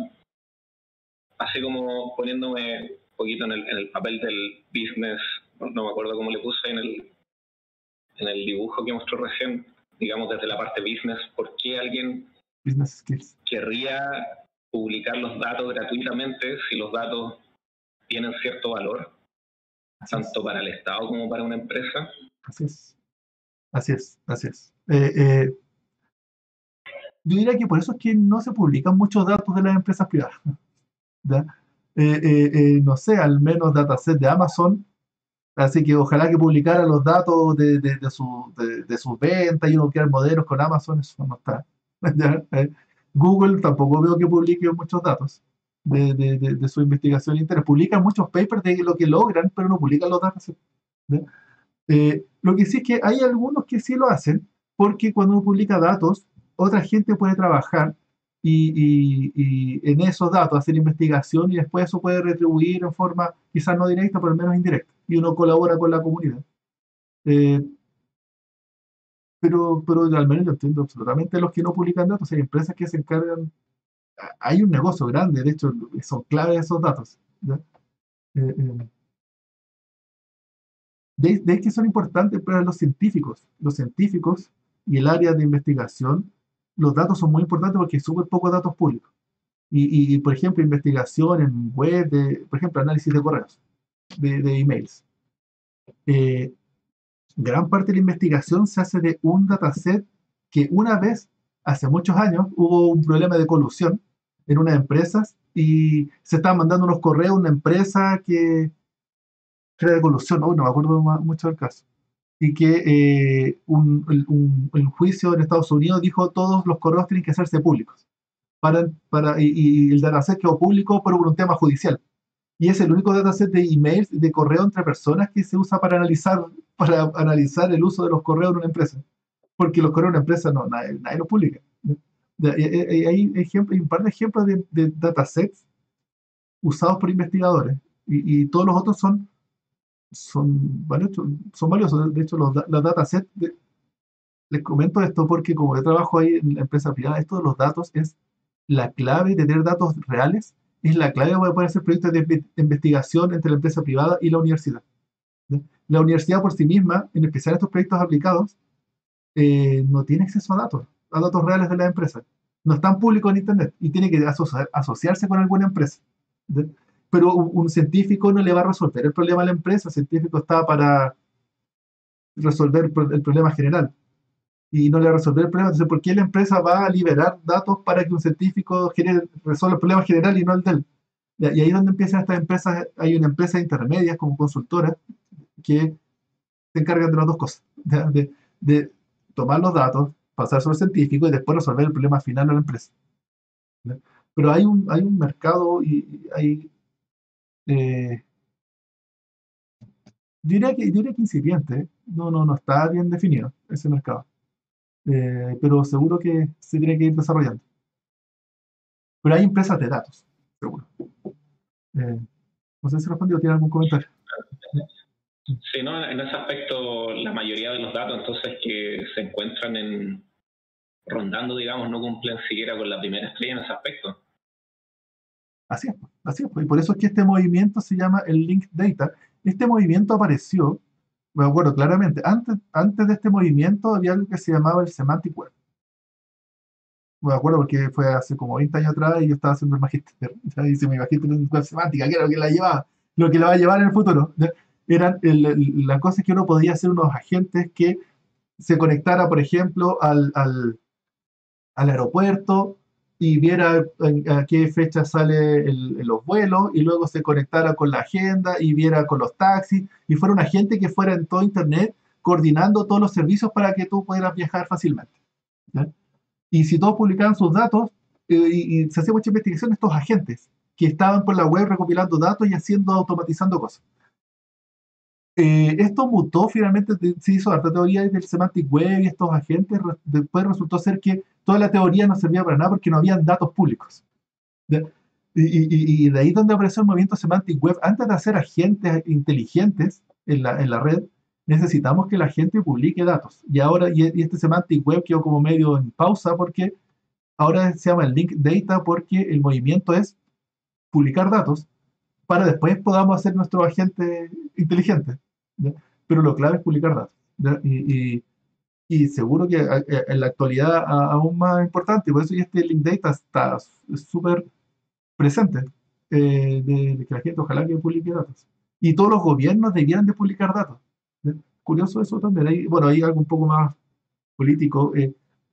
así como poniéndome un poquito en el papel del business, no me acuerdo cómo le puse en el dibujo que mostró recién, digamos desde la parte business, ¿por qué alguien Business skills. querría publicar los datos gratuitamente si los datos tienen cierto valor, Así tanto es. para el Estado como para una empresa? Así es. Así es. Así es. Yo diría que por eso es que no se publican muchos datos de las empresas privadas, ¿ya? No sé, al menos dataset de Amazon, así que ojalá que publicara los datos de sus ventas, y uno quiera modelos con Amazon, eso no está. ¿Ya? Google tampoco veo que publique muchos datos de su investigación interna. Publican muchos papers de lo que logran, pero no publican los datos, ¿ya? Lo que sí es que hay algunos que sí lo hacen, porque cuando uno publica datos, otra gente puede trabajar y en esos datos hacer investigación, y después eso puede retribuir en forma quizás no directa, pero al menos indirecta, y uno colabora con la comunidad. Eh, pero al menos yo entiendo absolutamente los que no publican datos. Hay empresas que se encargan, hay un negocio grande, de hecho son claves esos datos, ¿ya? Eh, de que son importantes para los científicos. Los científicos y el área de investigación, los datos son muy importantes porque hay súper pocos datos públicos. Por ejemplo, investigación en web, por ejemplo, análisis de correos, de emails. Eh, Gran parte de la investigación se hace de un dataset que una vez, hace muchos años, hubo un problema de colusión en unas empresas, y se estaban mandando unos correos a una empresa que era de colusión, no me acuerdo mucho del caso, y que el juicio en Estados Unidos dijo todos los correos tienen que hacerse públicos. Y el dataset quedó público, pero por un tema judicial. Y es el único dataset de emails, de correo entre personas, que se usa para analizar el uso de los correos en una empresa. Porque los correos en una empresa no, nadie los publica. Hay un par de ejemplos de datasets usados por investigadores. Y todos los otros son valiosos. De hecho, los datasets Les comento esto porque como yo trabajo ahí en la empresa privada, esto de los datos es la clave de tener datos reales, es la clave para poder hacer proyectos de investigación entre la empresa privada y la universidad. ¿Ya? La universidad por sí misma, en especial estos proyectos aplicados, no tiene acceso a datos reales de las empresas. No están públicos en Internet y tiene que asociarse con alguna empresa. ¿Ya? Pero un científico no le va a resolver el problema a la empresa, el científico está para resolver el problema general y no le va a resolver el problema. Entonces, ¿por qué la empresa va a liberar datos para que un científico resuelva el problema general y no el del? Y ahí es donde empiezan estas empresas, hay una empresa intermedia como consultora que se encargan de las dos cosas, de tomar los datos, pasar sobre el científico y después resolver el problema final a la empresa. ¿Ya? Pero hay un mercado y hay, eh, diría que incipiente, ¿eh? No está bien definido ese mercado. Pero seguro que se tiene que ir desarrollando. Pero hay empresas de datos, seguro. No sé si respondió, ¿tiene algún comentario? Sí, ¿no? En ese aspecto, la mayoría de los datos entonces que se encuentran rondando, digamos, no cumplen siquiera con la primera estrella en ese aspecto. Así es, pues. Y por eso es que este movimiento se llama el Link Data. Este movimiento apareció, me acuerdo claramente, antes de este movimiento había algo que se llamaba el Semantic Web. Me acuerdo porque fue hace como 20 años atrás y yo estaba haciendo el magíster. Ya hice mi magíster en web semántica, que era lo que la llevaba, lo que la va a llevar en el futuro. ¿Ya? Eran la cosa es que uno podía hacer unos agentes que se conectara, por ejemplo, al aeropuerto y viera a qué fecha sale los vuelos y luego se conectara con la agenda y viera con los taxis y fuera un agente que fuera en todo Internet coordinando todos los servicios para que tú pudieras viajar fácilmente. ¿Ya? Y si todos publicaban sus datos y se hacía mucha investigación, estos agentes que estaban por la web recopilando datos y automatizando cosas. Esto mutó finalmente, se hizo harta teoría del Semantic Web y estos agentes, después resultó ser que toda la teoría no servía para nada porque no habían datos públicos. ¿Ya? Y de ahí donde apareció el movimiento Semantic Web, antes de hacer agentes inteligentes en la red, necesitamos que la gente publique datos. Y ahora, y este Semantic Web quedó como medio en pausa porque ahora se llama el Link Data porque el movimiento es publicar datos para después podamos hacer nuestro agente inteligente. ¿Ya? Pero lo clave es publicar datos. ¿Ya? Y seguro que en la actualidad aún más importante, y por eso este Link Data está súper presente, de que la gente ojalá que publique datos. Y todos los gobiernos debieran de publicar datos. ¿Ya? Curioso eso también. Bueno, hay algo un poco más político.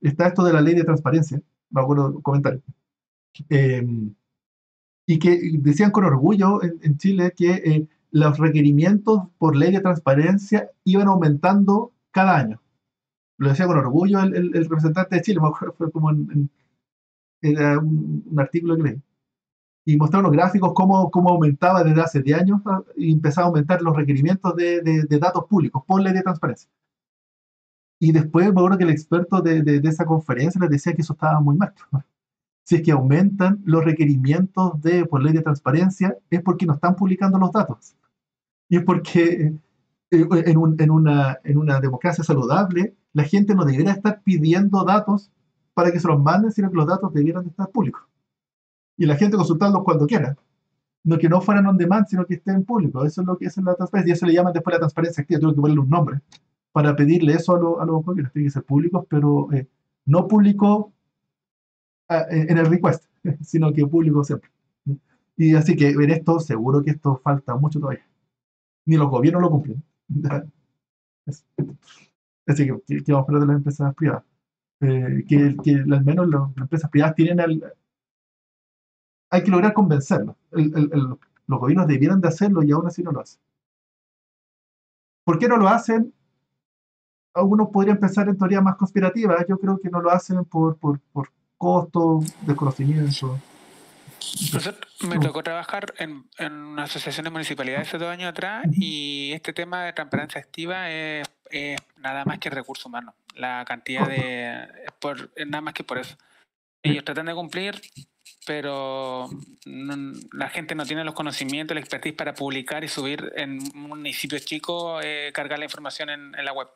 Está esto de la ley de transparencia, me acuerdo comentario. Eh, y que decían con orgullo en Chile que los requerimientos por ley de transparencia iban aumentando cada año. Lo decía con orgullo el representante de Chile, me acuerdo, fue como era un artículo que leí. Y mostraron los gráficos cómo aumentaba desde hace 10 años y empezaba a aumentar los requerimientos de datos públicos por ley de transparencia. Y después me acuerdo que el experto de esa conferencia les decía que eso estaba muy mal. Si es que aumentan los requerimientos por ley de transparencia, es porque no están publicando los datos. Y es porque en una democracia saludable, la gente no debería estar pidiendo datos para que se los manden, sino que los datos debieran de estar públicos. Y la gente consultarlos cuando quiera. No que no fueran on demand, sino que estén públicos. Eso es lo que es la transparencia. Y eso le llaman después la transparencia activa. Tengo que ponerle un nombre para pedirle eso a los gobiernos. Tienen que ser públicos, pero no público en el request, sino que público siempre. Y así que en esto, seguro que esto falta mucho todavía. Ni los gobiernos lo cumplen. Así que vamos a hablar de las empresas privadas. Que al menos las empresas privadas tienen hay que lograr convencerlos. Los gobiernos debieran de hacerlo y aún así no lo hacen. ¿Por qué no lo hacen? Algunos podrían pensar en teorías más conspirativas. Yo creo que no lo hacen por costo, desconocimiento. Me tocó trabajar en una asociación de municipalidades hace 2 años atrás y este tema de transparencia activa es nada más que recurso humano. La cantidad de... nada más que por eso. Ellos tratan de cumplir pero la gente no tiene los conocimientos, la expertise para publicar y subir en municipios chicos, cargar la información en la web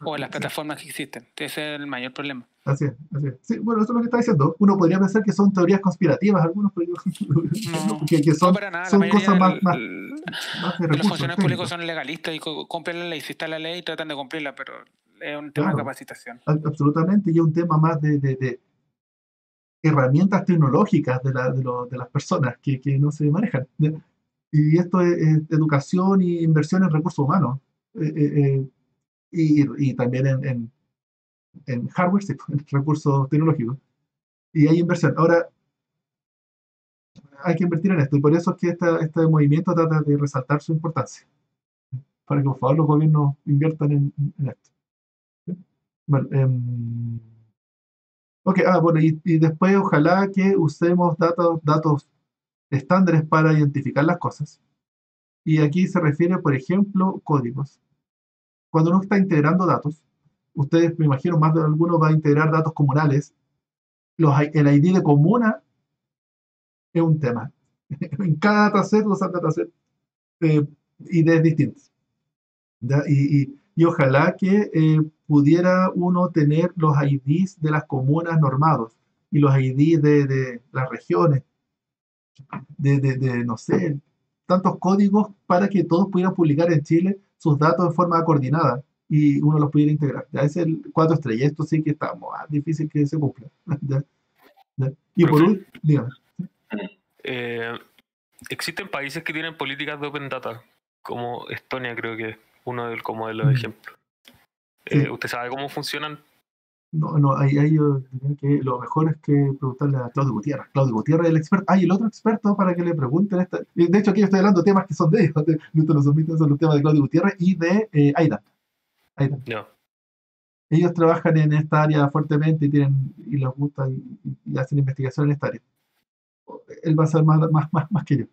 o en las plataformas que existen. Ese es el mayor problema. Así es. Sí, bueno, eso es lo que está diciendo. Uno podría pensar que son teorías conspirativas algunos, pero que son, no para nada. son cosas más de recursos. Los funcionarios públicos son legalistas y cumplen la ley. Si está la ley, tratan de cumplirla, pero es un tema de capacitación. Absolutamente, y es un tema más de herramientas tecnológicas de las personas que no se manejan. Y esto es educación y inversión en recursos humanos. Y también en hardware, sí, en recursos tecnológicos. Y hay inversión. Ahora, hay que invertir en esto, y por eso es que este movimiento trata de resaltar su importancia. Para que, por favor, los gobiernos inviertan en esto. Bueno, ok, bueno, y después ojalá que usemos datos estándares para identificar las cosas. Y aquí se refiere, por ejemplo, códigos. Cuando uno está integrando datos, ustedes, me imagino, más de alguno va a integrar datos comunales. El ID de comuna es un tema. En cada dataset usan dataset IDs distintos. Y ojalá que pudiera uno tener los IDs de las comunas normados y los IDs de las regiones, no sé, tantos códigos para que todos pudieran publicar en Chile sus datos de forma coordinada y uno los pudiera integrar. Ya es el 4 estrellas. Esto sí que está más difícil que se cumpla. Y por último, dígame. Existen países que tienen políticas de Open Data, como Estonia, creo que es uno de los ejemplos. Sí. ¿Usted sabe cómo funcionan? No, ahí yo diría que lo mejor es que preguntarle a Claudio Gutiérrez. Claudio Gutiérrez es el experto. El otro experto para que le pregunten esta. De hecho, aquí yo estoy hablando de temas que son de ellos. Son los temas de Claudio Gutiérrez y de Aidan. No. Ellos trabajan en esta área fuertemente y les gusta y hacen investigación en esta área. Él va a ser más que yo.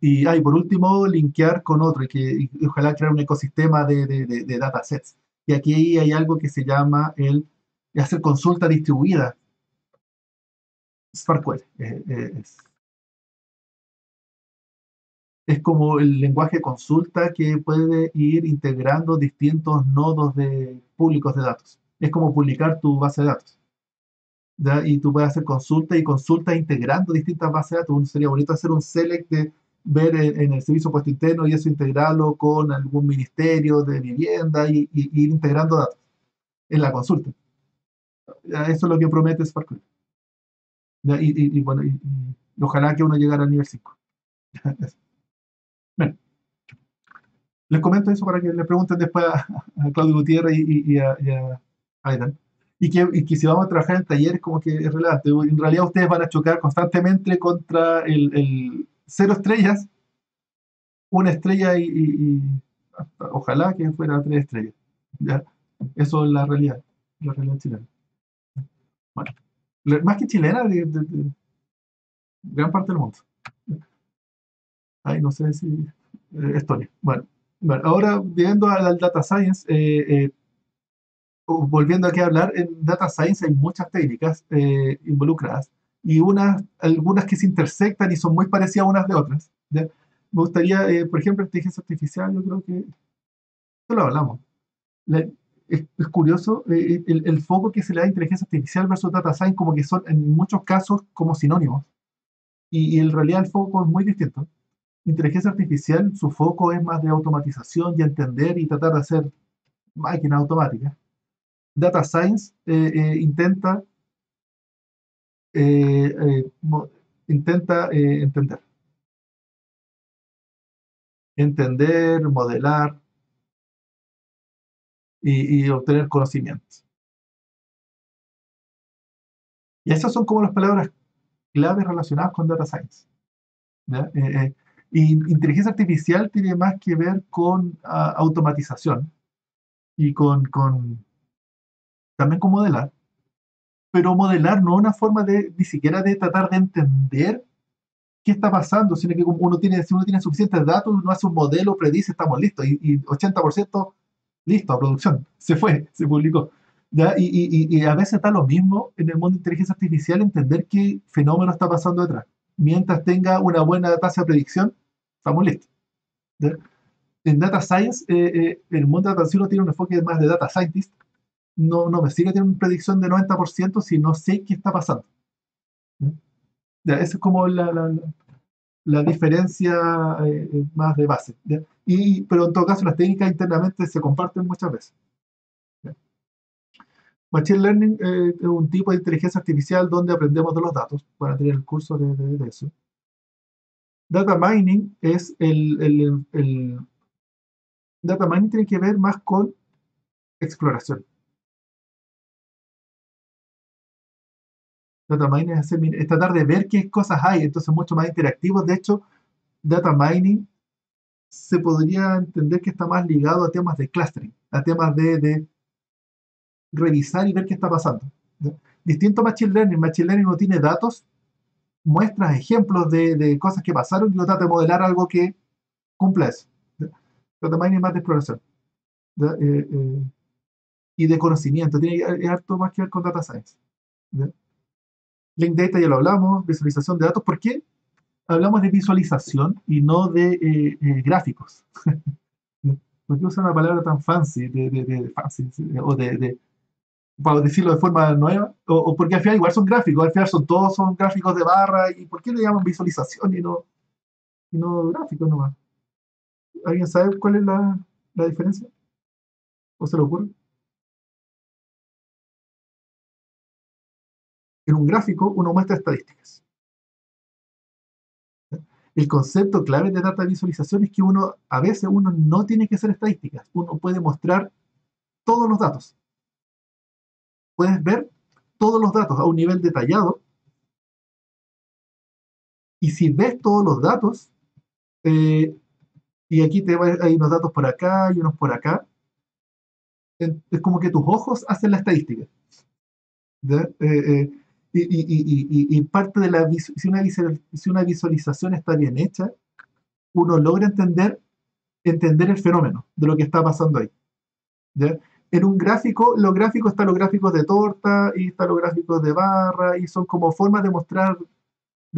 Y por último, linkear con otro y ojalá crear un ecosistema de datasets. Y aquí hay algo que se llama hacer consulta distribuida. SparkQuery. Es como el lenguaje de consulta que puede ir integrando distintos nodos públicos de datos. Es como publicar tu base de datos. ¿Ya? Y tú puedes hacer consulta integrando distintas bases de datos. Sería bonito hacer un select de ver en el servicio puesto interno y eso integrarlo con algún ministerio de vivienda y ir integrando datos en la consulta. ¿Ya? Eso es lo que promete SparkQuery. Y bueno, ojalá que uno llegara al nivel 5. Bueno, les comento eso para que le pregunten después a Claudio Gutiérrez y a Aidan. Y que si vamos a trabajar en talleres como que es relevante. En realidad ustedes van a chocar constantemente contra el 0 estrellas, 1 estrella y ojalá que fuera 3 estrellas. ¿Ya? Eso es la realidad chilena. Bueno, más que chilena, de gran parte del mundo. Ay, no sé si Estonia. Bueno, ahora viendo al Data Science, volviendo aquí a hablar, en Data Science hay muchas técnicas involucradas y algunas que se intersectan y son muy parecidas unas de otras. ¿Ya? Me gustaría, por ejemplo, inteligencia artificial, yo creo que esto lo hablamos. Es curioso el foco que se le da a inteligencia artificial versus Data Science, como que son en muchos casos como sinónimos. Y en realidad el foco es muy distinto. Inteligencia artificial, su foco es más de automatización y entender y tratar de hacer máquinas automáticas. Data Science intenta entender, modelar y obtener conocimientos. Y esas son como las palabras claves relacionadas con Data Science. ¿Ya? Y inteligencia artificial tiene más que ver con automatización y también con modelar, pero modelar no es una forma ni siquiera de tratar de entender qué está pasando, sino que si uno tiene suficientes datos, uno hace un modelo, predice, estamos listos, y 80% listo, a producción, se publicó. ¿ya? Y a veces está lo mismo en el mundo de inteligencia artificial, entender qué fenómeno está pasando detrás. Mientras tenga una buena tasa de predicción, estamos listos. ¿Ya? En Data Science, el mundo de Data Science tiene un enfoque más de Data Scientist. No me sirve tener una predicción de 90% si no sé qué está pasando. ¿Ya? Ya, esa es como la diferencia más de base. ¿Ya? Pero en todo caso, las técnicas internamente se comparten muchas veces. ¿Ya? Machine Learning es un tipo de inteligencia artificial donde aprendemos de los datos, para tener el curso de eso. Data Mining es Data Mining tiene que ver más con exploración. Data Mining es tratar de ver qué cosas hay, entonces mucho más interactivo. De hecho, Data Mining se podría entender que está más ligado a temas de clustering, a temas de revisar y ver qué está pasando. ¿Ya? Distinto a Machine Learning. Machine Learning no tiene datos, muestras, ejemplos de cosas que pasaron y no trata de modelar algo que cumpla eso. ¿Ya? Data Mining es más de exploración. ¿Ya? Y de conocimiento. Es harto más que ver con Data Science. ¿Ya? Link Data ya lo hablamos, visualización de datos. ¿Por qué hablamos de visualización y no de gráficos? ¿Por qué usan una palabra tan fancy, fancy, o para decirlo de forma nueva? O porque al final igual son gráficos, al final todos son gráficos de barra, ¿y por qué le llaman visualización y no gráficos nomás? ¿Alguien sabe cuál es la diferencia? ¿O se le ocurre? En un gráfico uno muestra estadísticas. El concepto clave de data visualización es que a veces uno no tiene que hacer estadísticas, uno puede mostrar todos los datos. Puedes ver todos los datos a un nivel detallado, y si ves todos los datos, y aquí hay unos datos por acá y unos por acá, es como que tus ojos hacen la estadística. ¿Ya? Y parte de si una visualización está bien hecha, uno logra entender el fenómeno de lo que está pasando ahí. ¿Ya? En un gráfico, los gráficos están los gráficos de torta y están los gráficos de barra, y son como formas de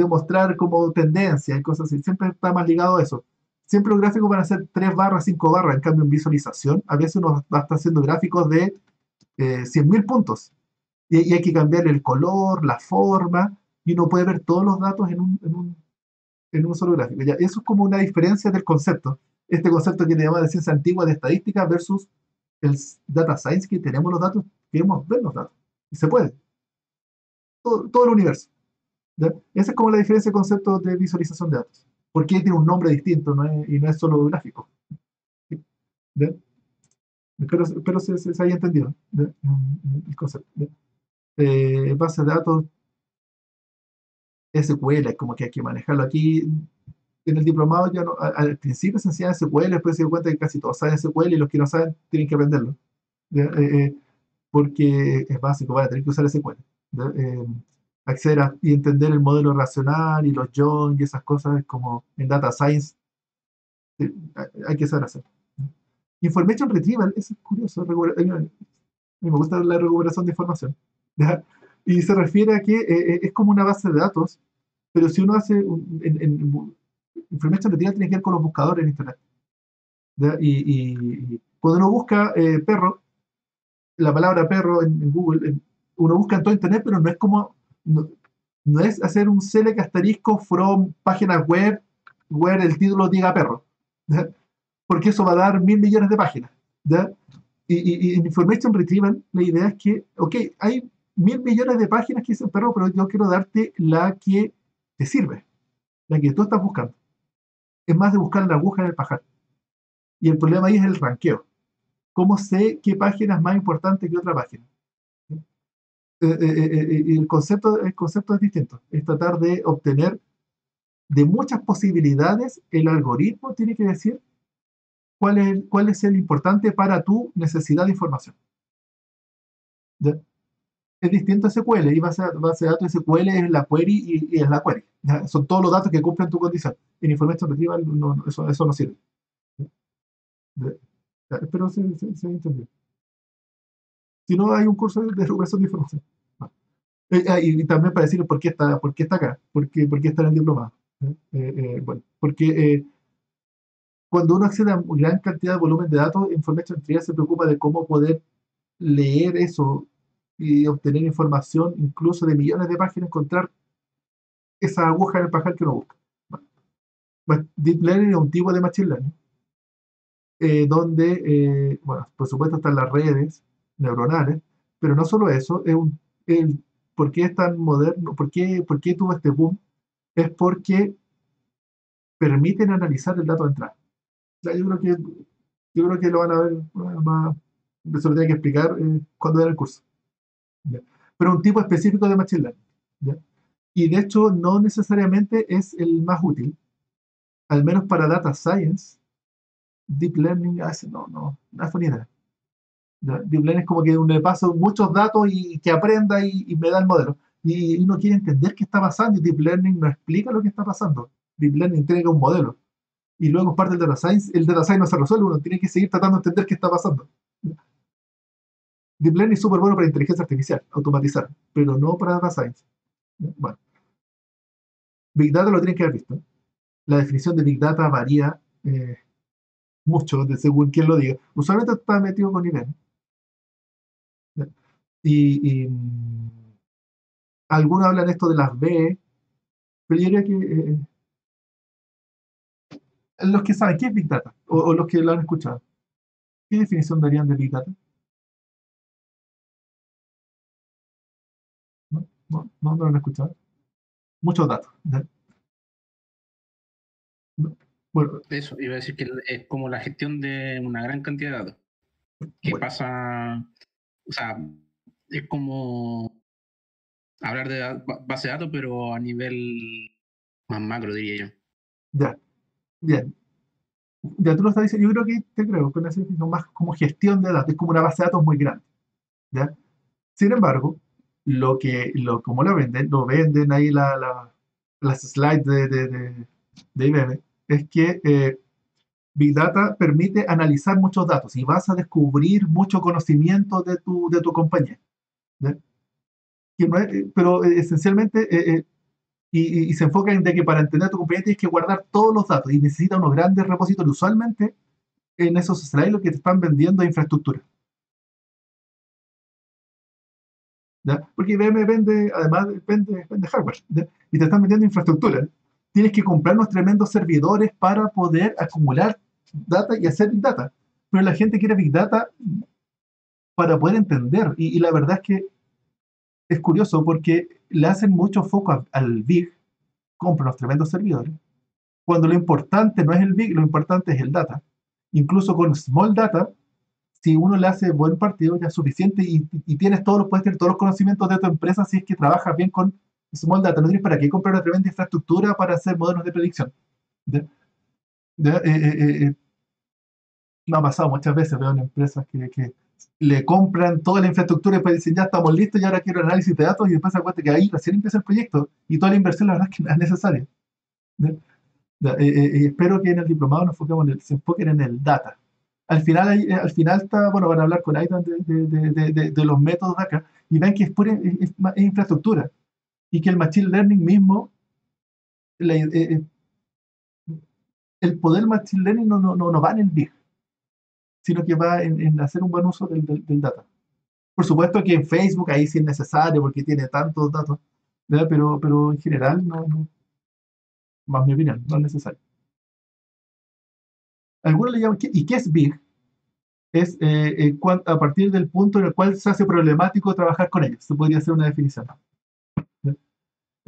mostrar como tendencia y cosas así. Siempre está más ligado a eso. Siempre los gráficos van a ser 3 barras, 5 barras. En cambio, en visualización, a veces uno va a estar haciendo gráficos de 100.000 puntos. Y hay que cambiar el color, la forma, y uno puede ver todos los datos en un solo gráfico. ¿Ya? Eso es como una diferencia del concepto. Este concepto que le llama de ciencia antigua de estadística versus el data science, que tenemos los datos, queremos ver los datos. Y se puede. Todo el universo. ¿Ya? Esa es como la diferencia de conceptos de visualización de datos. Porque tiene un nombre distinto, y no es solo gráfico. ¿Ya? Espero se haya entendido, ¿ya? El concepto. ¿Ya? Base de datos SQL, como que hay que manejarlo. Aquí en el diplomado ya al principio se enseñaba SQL, después se dio cuenta que casi todos saben SQL y los que no saben tienen que aprenderlo. ¿Ya? Porque es básico, van a tener que usar SQL. Acceder y entender el modelo racional y los joins y esas cosas, como en Data Science, hay que saber hacer. Information Retrieval, eso es curioso, me gusta la recuperación de información. ¿Ya? Y se refiere a que es como una base de datos, pero si uno hace Information Retrieval tiene que ver con los buscadores en Internet. ¿Ya? Y cuando uno busca perro, la palabra perro en Google, uno busca en todo Internet, pero no es como, no es hacer un select asterisco from páginas web where el título diga perro, ¿ya? Porque eso va a dar 1.000 millones de páginas, ¿ya? Y en Information Retrieval la idea es que, ok, hay 1.000 millones de páginas que dicen perro, pero yo quiero darte la que te sirve, la que tú estás buscando. Es más de buscar la aguja en el pajar. Y el problema ahí es el ranqueo. ¿Cómo sé qué página es más importante que otra página? El concepto es distinto. Es tratar de obtener de muchas posibilidades. El algoritmo tiene que decir cuál es el importante para tu necesidad de información. ¿Ya? Es distinto a SQL, y base de datos SQL es la query y es la query. ¿Ya? Son todos los datos que cumplen tu condición. En Information Retrieval eso no sirve. ¿Ya? Espero se entendió. Si no, hay un curso de recuperación de información. Y también para decirle por qué está acá, por qué está en el diplomado. Bueno, porque cuando uno accede a una gran cantidad de volumen de datos, Information Triage se preocupa de cómo poder leer eso y obtener información, incluso de millones de páginas, encontrar esa aguja en el pajar que uno busca. Deep Learning es un tipo de Machine Learning, donde, bueno, por supuesto están las redes neuronales, pero no solo eso, ¿por qué es tan moderno? ¿Por qué tuvo este boom? Es porque permiten analizar el dato de entrada. O sea, yo creo que lo van a ver más, eso lo tiene que explicar cuando vean el curso. ¿Ya? Pero un tipo específico de Machine Learning. ¿Ya? Y de hecho no necesariamente es el más útil, al menos para Data Science. Deep Learning no es buena idea. ¿Ya? Deep Learning es como que le paso muchos datos y que aprenda y me da el modelo. Y uno quiere entender qué está pasando y Deep Learning no explica lo que está pasando. Deep Learning tiene que un modelo. Y luego parte del Data Science, el Data Science no se resuelve, uno tiene que seguir tratando de entender qué está pasando. Deep Learning es súper bueno para inteligencia artificial, automatizar, pero no para Data Science. Bueno, Big Data lo tienen que haber visto. La definición de Big Data varía mucho según quién lo diga. Usualmente está metido con IBM. Algunos hablan esto de las B, pero yo diría que los que saben qué es Big Data, o los que lo han escuchado, ¿qué definición darían de Big Data? No lo han escuchado. Muchos datos. ¿Ya? Bueno, Eso, iba a decir que es como la gestión de una gran cantidad de datos. Que bueno, pasa, o sea, es como hablar de base de datos, pero a nivel más macro, diría yo. ya, bien. Ya tú lo estás diciendo, yo creo que te creo, con esa definición más como gestión de datos, es como una base de datos muy grande. ¿Ya? Sin embargo, como lo venden ahí las slides de IBM, es que Big Data permite analizar muchos datos y vas a descubrir mucho conocimiento de tu compañía. ¿Ya? Pero esencialmente, y se enfoca en de que para entender tu compañía tienes que guardar todos los datos y necesita unos grandes repositorios. Usualmente en esos slides lo que te están vendiendo es infraestructura. ¿Ya? Porque IBM además vende hardware, ¿ya? Y te están vendiendo infraestructura. Tienes que comprar unos tremendos servidores para poder acumular data y hacer Big Data. Pero la gente quiere Big Data para poder entender. Y la verdad es que es curioso porque le hacen mucho foco al Big, compran los tremendos servidores, cuando lo importante no es el Big, lo importante es el Data. Incluso con Small Data, si uno le hace buen partido, ya es suficiente y puedes tener todos los conocimientos de tu empresa si es que trabajas bien con Small Data. No tienes para qué comprar una tremenda infraestructura para hacer modelos de predicción. ¿Ya? ¿Ya? Me ha pasado muchas veces, veo en empresas que le compran toda la infraestructura y después dicen, ya estamos listos y ahora quiero análisis de datos y después se cuenta que ahí recién empieza el proyecto y toda la inversión la verdad es que no es necesaria. ¿Ya? Ya, espero que en el diplomado se enfoquen en el data. Al final está, bueno, van a hablar con Aidan de los métodos de acá y ven que es infraestructura y que el machine learning mismo, el poder machine learning no va en el big, sino que va en hacer un buen uso del data. Por supuesto que en Facebook ahí sí es necesario porque tiene tantos datos, ¿verdad? Pero en general más mi opinión, no es necesario. Algunos le llaman, ¿y qué es big? Es a partir del punto en el cual se hace problemático trabajar con ellos. Se podría hacer una definición.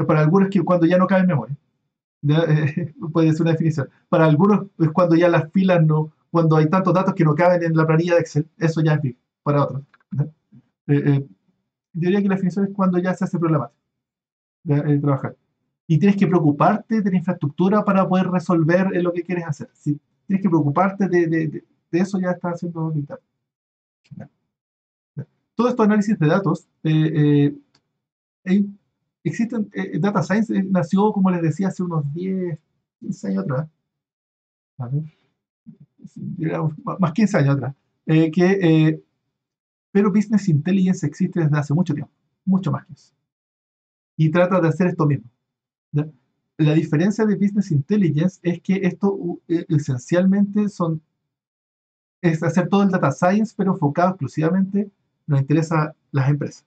Para algunos es que cuando ya no cabe en memoria. Puede ser una definición. Para algunos es cuando ya las filas cuando hay tantos datos que no caben en la planilla de Excel. Eso ya es big. Para otros. Yo diría que la definición es cuando ya se hace problemático trabajar. Y tienes que preocuparte de la infraestructura para poder resolver lo que quieres hacer. Si tienes que preocuparte de eso, ya estás haciendo big data. Todo esto análisis de datos, existen, Data Science nació, como les decía, hace unos 10, 15 años atrás, a ver, digamos, más 15 años atrás, que Pero Business Intelligence existe desde hace mucho tiempo, mucho más que eso. Y trata de hacer esto mismo. ¿Ya? La diferencia de Business Intelligence es que esto esencialmente es hacer todo el data science, pero enfocado exclusivamente, nos interesa las empresas.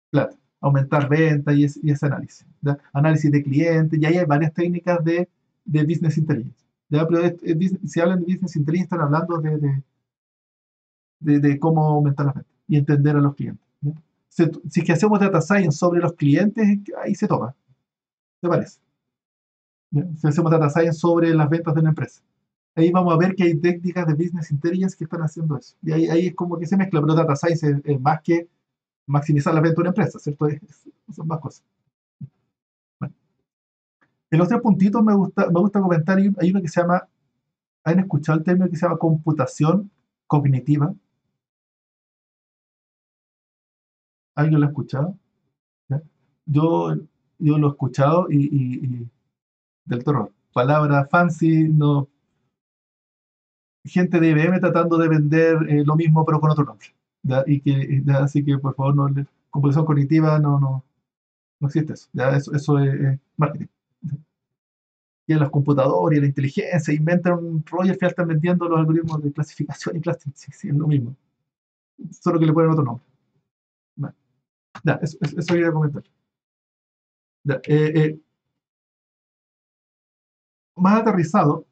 Plata, aumentar ventas y ese análisis. ¿Ya? Análisis de clientes, y ahí hay varias técnicas de Business Intelligence. ¿Ya? Pero si hablan de Business Intelligence, están hablando de cómo aumentar las ventas y entender a los clientes. ¿Ya? Si es que hacemos data science sobre los clientes, ahí se toma. ¿Te parece? ¿Ya? Si hacemos data science sobre las ventas de una empresa, ahí vamos a ver que hay técnicas de Business Intelligence que están haciendo eso. Y ahí es como que se mezcla, pero data science es más que maximizar la venta de una empresa, ¿cierto? Son más cosas. Bueno. En los 3 puntitos me gusta comentar, hay uno que se llama, ¿han escuchado el término que se llama computación cognitiva? ¿Alguien lo ha escuchado? ¿Ya? Yo lo he escuchado y del terror. Palabra fancy, no. Gente de IBM tratando de vender lo mismo pero con otro nombre. ¿Ya? Así que por favor, computación cognitiva no existe eso. ¿Ya? Eso es marketing. Y en las computadoras y la inteligencia inventan un rollo y al final están vendiendo los algoritmos de clasificación y clasificación. Sí, es lo mismo. Solo que le ponen otro nombre. Bueno. Ya, eso quería comentar. Ya, más aterrizado,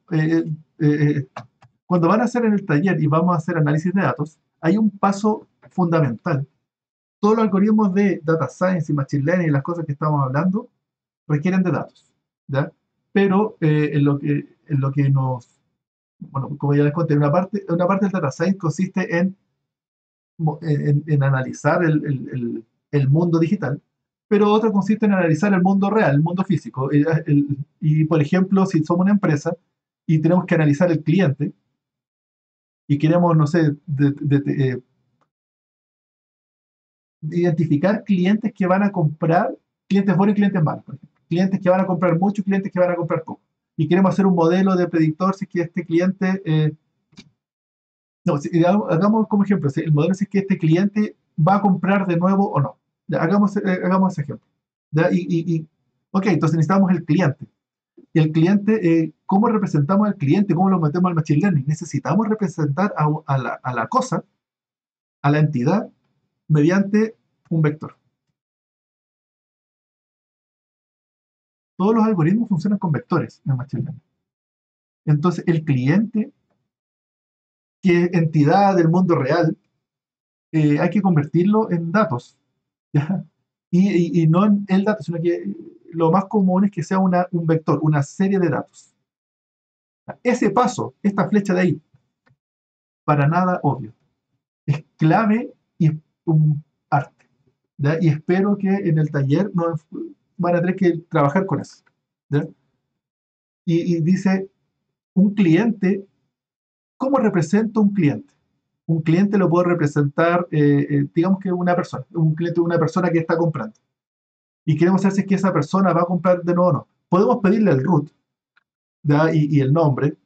cuando van a hacer en el taller y vamos a hacer análisis de datos, hay un paso fundamental. Todos los algoritmos de data science y machine learning y las cosas que estamos hablando requieren de datos, ¿ya? Pero en lo que bueno, como ya les conté, una parte del data science consiste en analizar el mundo digital, pero otra consiste en analizar el mundo real, el mundo físico. Y por ejemplo, si somos una empresa y tenemos que analizar el cliente y queremos, no sé, identificar clientes que van a comprar, clientes buenos y clientes malos, por ejemplo. Clientes que van a comprar mucho y clientes que van a comprar poco. Y queremos hacer un modelo de predictor si es que este cliente... hagamos como ejemplo, el modelo es que este cliente va a comprar de nuevo o no. Ya, hagamos ese ejemplo. ¿Ya? Ok, entonces necesitamos el cliente. Y el cliente, ¿cómo representamos al cliente? ¿Cómo lo metemos al machine learning? Necesitamos representar a la cosa, a la entidad, mediante un vector. Todos los algoritmos funcionan con vectores en machine learning. Entonces, el cliente, que es entidad del mundo real, hay que convertirlo en datos. ¿Ya? Y no en el dato, sino que lo más común es que sea un vector, una serie de datos. Ese paso, esta flecha de ahí, para nada obvio. Es clave y es un arte. ¿Ya? Y espero que en el taller van a tener que trabajar con eso. ¿Ya? Y dice, un cliente, ¿cómo represento un cliente? Un cliente lo puedo representar, digamos que un cliente una persona que está comprando. Y queremos saber si es que esa persona va a comprar de nuevo o no. Podemos pedirle el root, ¿ya? Y el nombre,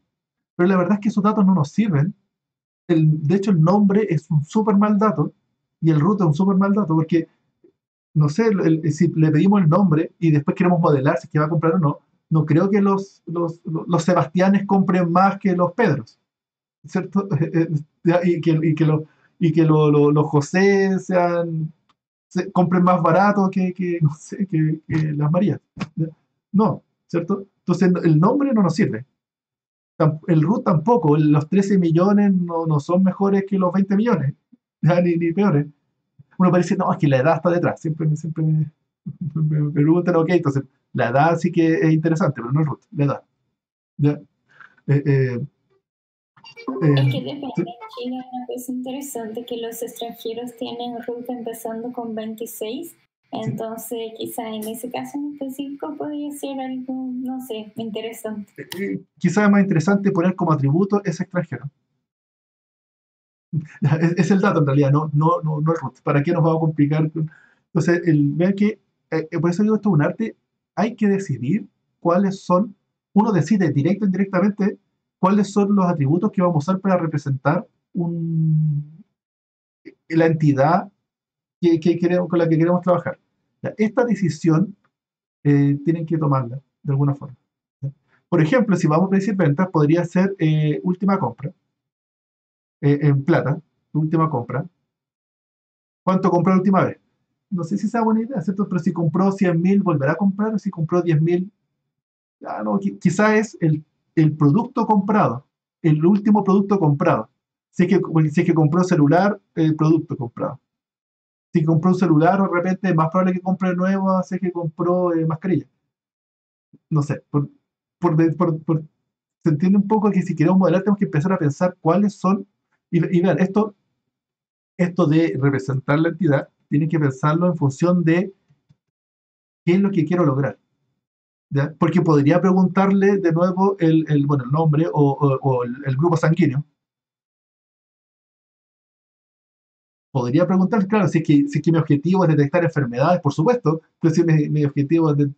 pero la verdad es que esos datos no nos sirven. De hecho, el nombre es un súper mal dato y el root es un súper mal dato porque, no sé, si le pedimos el nombre y después queremos modelar si es que va a comprar o no, no creo que los Sebastianes compren más que los Pedros, ¿cierto? Y que los José compren más barato no sé, que las Marías. No, ¿cierto? Entonces el nombre no nos sirve. El root tampoco, los 13 millones no son mejores que los 20 millones, ¿ya? Ni peores. Uno parece, no, es que la edad está detrás, siempre me preguntan, ok, entonces la edad sí que es interesante, pero no el root, la edad. ¿Ya? Es que depende. ¿sí? En China una cosa interesante que los extranjeros tienen root empezando con 26. Entonces, quizá en ese caso en específico podría ser algo, no sé, interesante. Quizá es más interesante poner como atributo ese extranjero. Es el dato en realidad, no el root. ¿Para qué nos vamos a complicar? Entonces, vean que, por eso digo, esto es un arte, hay que decidir cuáles son, uno decide directo o indirectamente cuáles son los atributos que vamos a usar para representar la entidad con la que queremos trabajar. Ya, esta decisión tienen que tomarla de alguna forma. ¿Ya? Por ejemplo, si vamos a predecir ventas, podría ser última compra, en plata, última compra. ¿Cuánto compró la última vez? No sé si sea buena idea, ¿cierto? Pero si compró 100.000, ¿volverá a comprar? O si compró 10.000, no, quizá es el producto comprado, el último producto comprado. Si es que compró celular, el producto comprado. Si compró un celular, de repente es más probable que compre nuevo, así que compró mascarilla. No sé, se entiende un poco que si queremos modelar tenemos que empezar a pensar cuáles son, y vean, esto de representar la entidad, tienen que pensarlo en función de qué es lo que quiero lograr. ¿Ya? Porque podría preguntarle de nuevo el nombre o el grupo sanguíneo. Podría preguntar, claro, si es que mi objetivo es detectar enfermedades, por supuesto, pero si mi objetivo es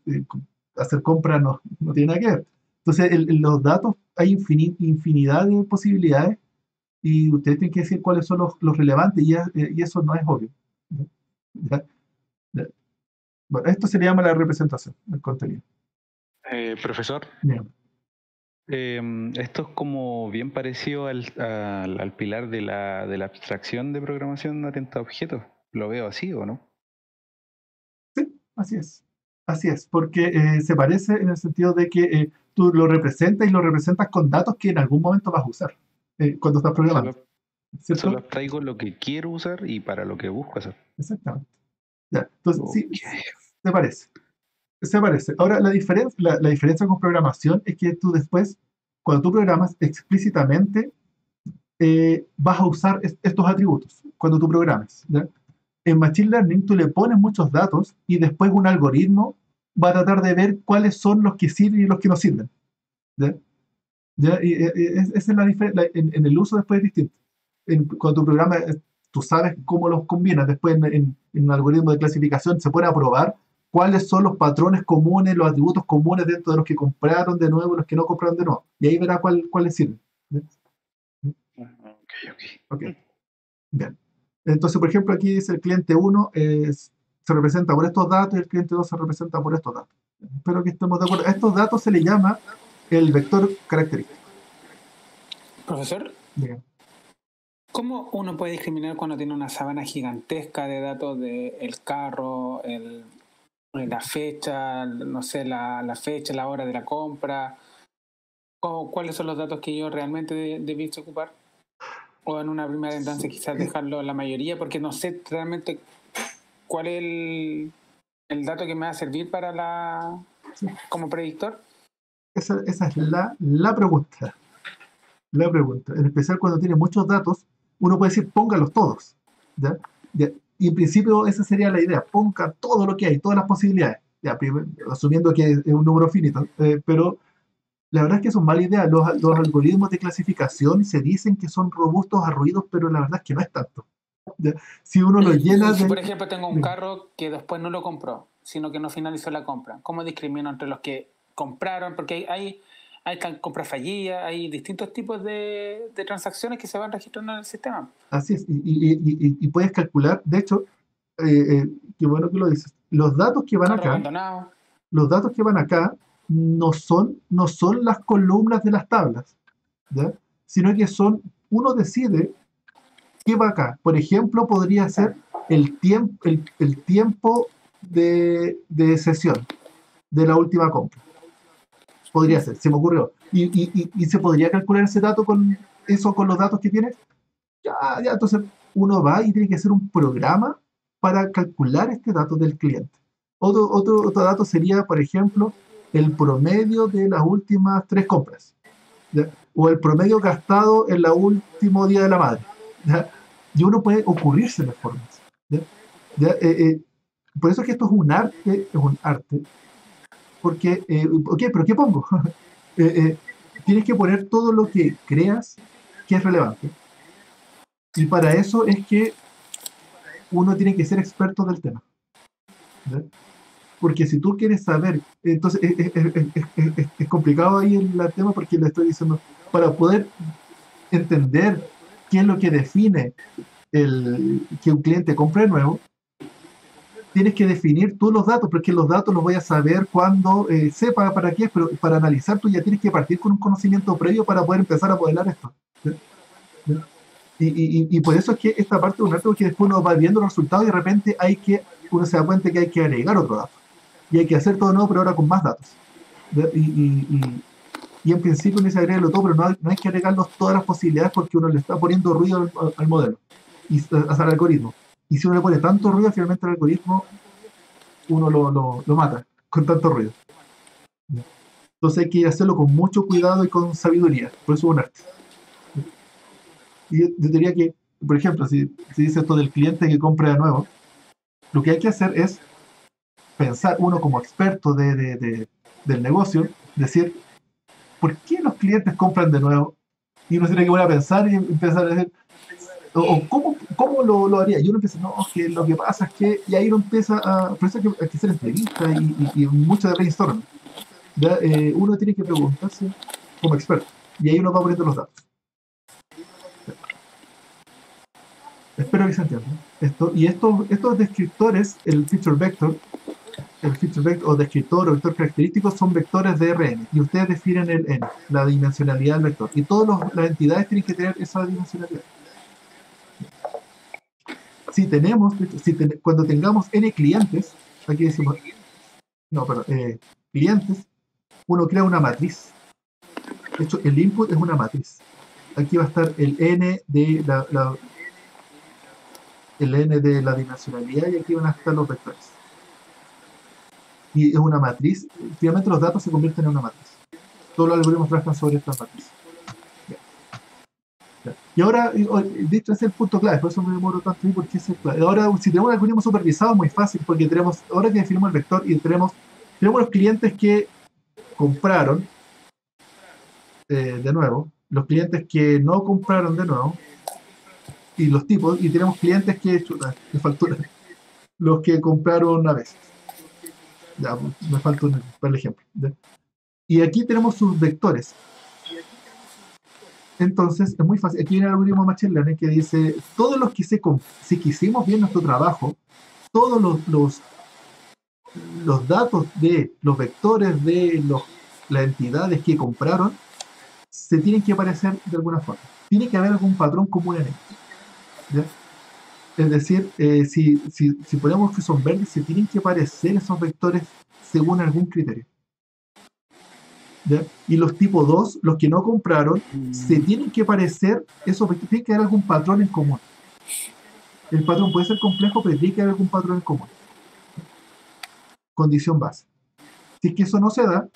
hacer compras, no tiene nada que ver. Entonces, los datos, hay infinidad de posibilidades y ustedes tienen que decir cuáles son los relevantes y eso no es obvio. ¿Ya? ¿Ya? Bueno, esto se le llama la representación del contenido. Profesor, Bien. esto es como bien parecido al pilar de la abstracción de programación atenta a objetos. ¿Lo veo así o no? Sí, así es. Así es, porque se parece en el sentido de que tú lo representas y lo representas con datos que en algún momento vas a usar cuando estás programando. Solo abstraigo lo que quiero usar y para lo que busco hacer. Exactamente. Ya, entonces, sí, se parece. Se parece. Ahora, la diferencia con programación es que tú después, cuando tú programas explícitamente, vas a usar estos atributos cuando tú programas. ¿Ya? En Machine Learning tú le pones muchos datos y después un algoritmo va a tratar de ver cuáles son los que sirven y los que no sirven. ¿Ya? ¿Ya? Esa es la diferencia. En el uso después es distinto. Cuando tu programa, tú sabes cómo los combinas. Después en un algoritmo de clasificación se puede probar cuáles son los patrones comunes, los atributos comunes dentro de los que compraron de nuevo y los que no compraron de nuevo. Y ahí verá cuáles sirven. ¿Ya? Ok. Bien. Entonces, por ejemplo, aquí dice el cliente 1 se representa por estos datos y el cliente 2 se representa por estos datos. Espero que estemos de acuerdo. A estos datos se le llama el vector característico. Profesor, Bien. ¿cómo uno puede discriminar cuando tiene una sábana gigantesca de datos del carro, la fecha, no sé, la fecha, la hora de la compra? ¿Cuáles son los datos que yo realmente debí ocupar? O en una primera instancia quizás dejarlo la mayoría, porque no sé realmente cuál es el dato que me va a servir para como predictor. Esa es la pregunta. La pregunta. En especial cuando tiene muchos datos, uno puede decir, póngalos todos. ¿Ya? ¿Ya? Y en principio esa sería la idea, ponga todo lo que hay, todas las posibilidades. Ya, asumiendo que es un número finito. Pero la verdad es que eso es mala idea. Los algoritmos de clasificación se dicen que son robustos a ruidos, pero la verdad es que no es tanto. ¿Ya? Si uno lo llena Si por ejemplo tengo un carro que después no lo compró, sino que no finalizó la compra, ¿cómo discrimino entre los que compraron? Porque hay compras fallidas, hay distintos tipos de transacciones que se van registrando en el sistema. Así es, y puedes calcular, de hecho, qué bueno que lo dices, los datos que van acá, no son las columnas de las tablas, ¿ya? Sino que uno decide qué va acá. Por ejemplo, podría ser el tiempo de sesión de la última compra. Podría ser, se me ocurrió. Y se podría calcular ese dato con los datos que tiene. Ya, entonces uno va y tiene que hacer un programa para calcular este dato del cliente. Otro dato sería, por ejemplo, el promedio de las últimas 3 compras, ¿ya? O el promedio gastado en el último día de la madre, ¿ya? Y uno puede ocurrirse de formas, ¿ya? ¿Ya? Por eso es que esto es un arte, porque, pero ¿qué pongo? Tienes que poner todo lo que creas que es relevante. Y para eso es que uno tiene que ser experto del tema. ¿Ya? Porque si tú quieres saber, entonces es complicado ahí el tema porque le estoy diciendo, para poder entender qué es lo que define que un cliente compre de nuevo, tienes que definir tú los datos, porque los datos los voy a saber cuando sepa para qué, pero para analizar tú ya tienes que partir con un conocimiento previo para poder empezar a modelar esto. ¿Sí? ¿Sí? Y por eso es que esta parte de un arte, porque después uno va viendo los resultados y de repente uno se da cuenta que hay que agregar otro dato. Y hay que hacer todo nuevo, pero ahora con más datos. Y en principio uno dice agregarlo todo, pero no hay que agregarlos todas las posibilidades porque uno le está poniendo ruido al modelo, al algoritmo. Y si uno le pone tanto ruido, finalmente el algoritmo uno lo mata con tanto ruido. Entonces hay que hacerlo con mucho cuidado y con sabiduría. Por eso es un arte. Y yo diría que, por ejemplo, si dice esto del cliente que compra de nuevo, lo que hay que hacer es pensar, uno como experto del negocio, decir, ¿por qué los clientes compran de nuevo? Y uno tiene que volver a pensar y empezar a decir, o ¿cómo lo haría? Y uno empieza, no, que lo que pasa es que, y ahí uno empieza por eso hay que hacer entrevistas y mucho de brainstorming. Uno tiene que preguntarse como experto, y ahí uno va poniendo los datos. Espero que se entienda esto. Y estos descriptores, el feature vector o descriptor o vector característico son vectores de Rn, y ustedes definen el n, la dimensionalidad del vector, y todas las entidades tienen que tener esa dimensionalidad. Cuando tengamos n clientes, aquí decimos, clientes, uno crea una matriz. De hecho, el input es una matriz. Aquí va a estar el n de la dimensionalidad, y aquí van a estar los vectores. Y es una matriz. Finalmente los datos se convierten en una matriz. Todos los algoritmos trabajan sobre esta matriz. Y ahora, dicho, ese es el punto clave, por eso me demoro tanto ahí, porque ese es clave. Ahora, si tenemos un algoritmo supervisado, es muy fácil, porque ahora que definimos el vector y tenemos los clientes que compraron de nuevo, los clientes que no compraron de nuevo, y los tipos, y tenemos clientes que facturan, los que compraron a veces. Ya, me falta el ejemplo. ¿Ya? Y aquí tenemos sus vectores. Entonces, es muy fácil. Aquí viene el algoritmo Machine Learning que dice, todos los que si hicimos bien nuestro trabajo, todos los datos de los vectores de las entidades que compraron se tienen que aparecer de alguna forma. Tiene que haber algún patrón común en ellos. ¿Ya? Es decir, si ponemos que son verdes, se tienen que aparecer esos vectores según algún criterio. ¿Ya? Y los tipo 2, los que no compraron, se tienen que parecer, tiene que haber algún patrón en común. El patrón puede ser complejo, pero tiene que haber algún patrón en común. Condición base. Si es que eso no se da,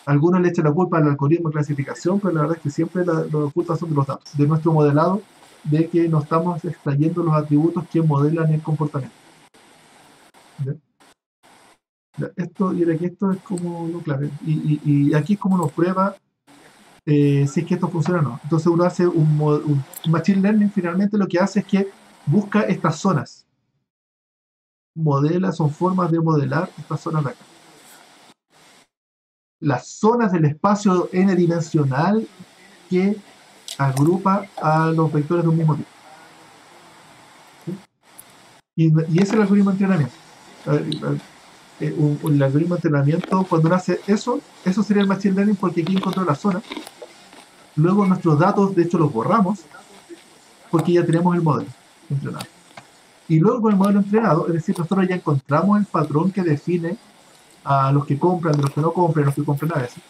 algunos le echan la culpa al algoritmo de clasificación, pero la verdad es que siempre la culpa son de los datos, de nuestro modelado, de que no estamos extrayendo los atributos que modelan el comportamiento. ¿Ya? Esto es como lo clave, y aquí es como nos prueba si es que esto funciona o no. Entonces uno hace un machine learning, finalmente lo que hace es que busca estas zonas, son formas de modelar estas zonas de acá, las zonas del espacio n-dimensional que agrupa a los vectores de un mismo tipo. ¿Sí? Y ese es el algoritmo de entrenamiento. El algoritmo de entrenamiento, cuando uno hace eso sería el machine learning, porque aquí encontró la zona. Luego nuestros datos, de hecho, los borramos porque ya tenemos el modelo entrenado. Y luego con el modelo entrenado, es decir, nosotros ya encontramos el patrón que define a los que compran, de los que no compran, los que compran a veces.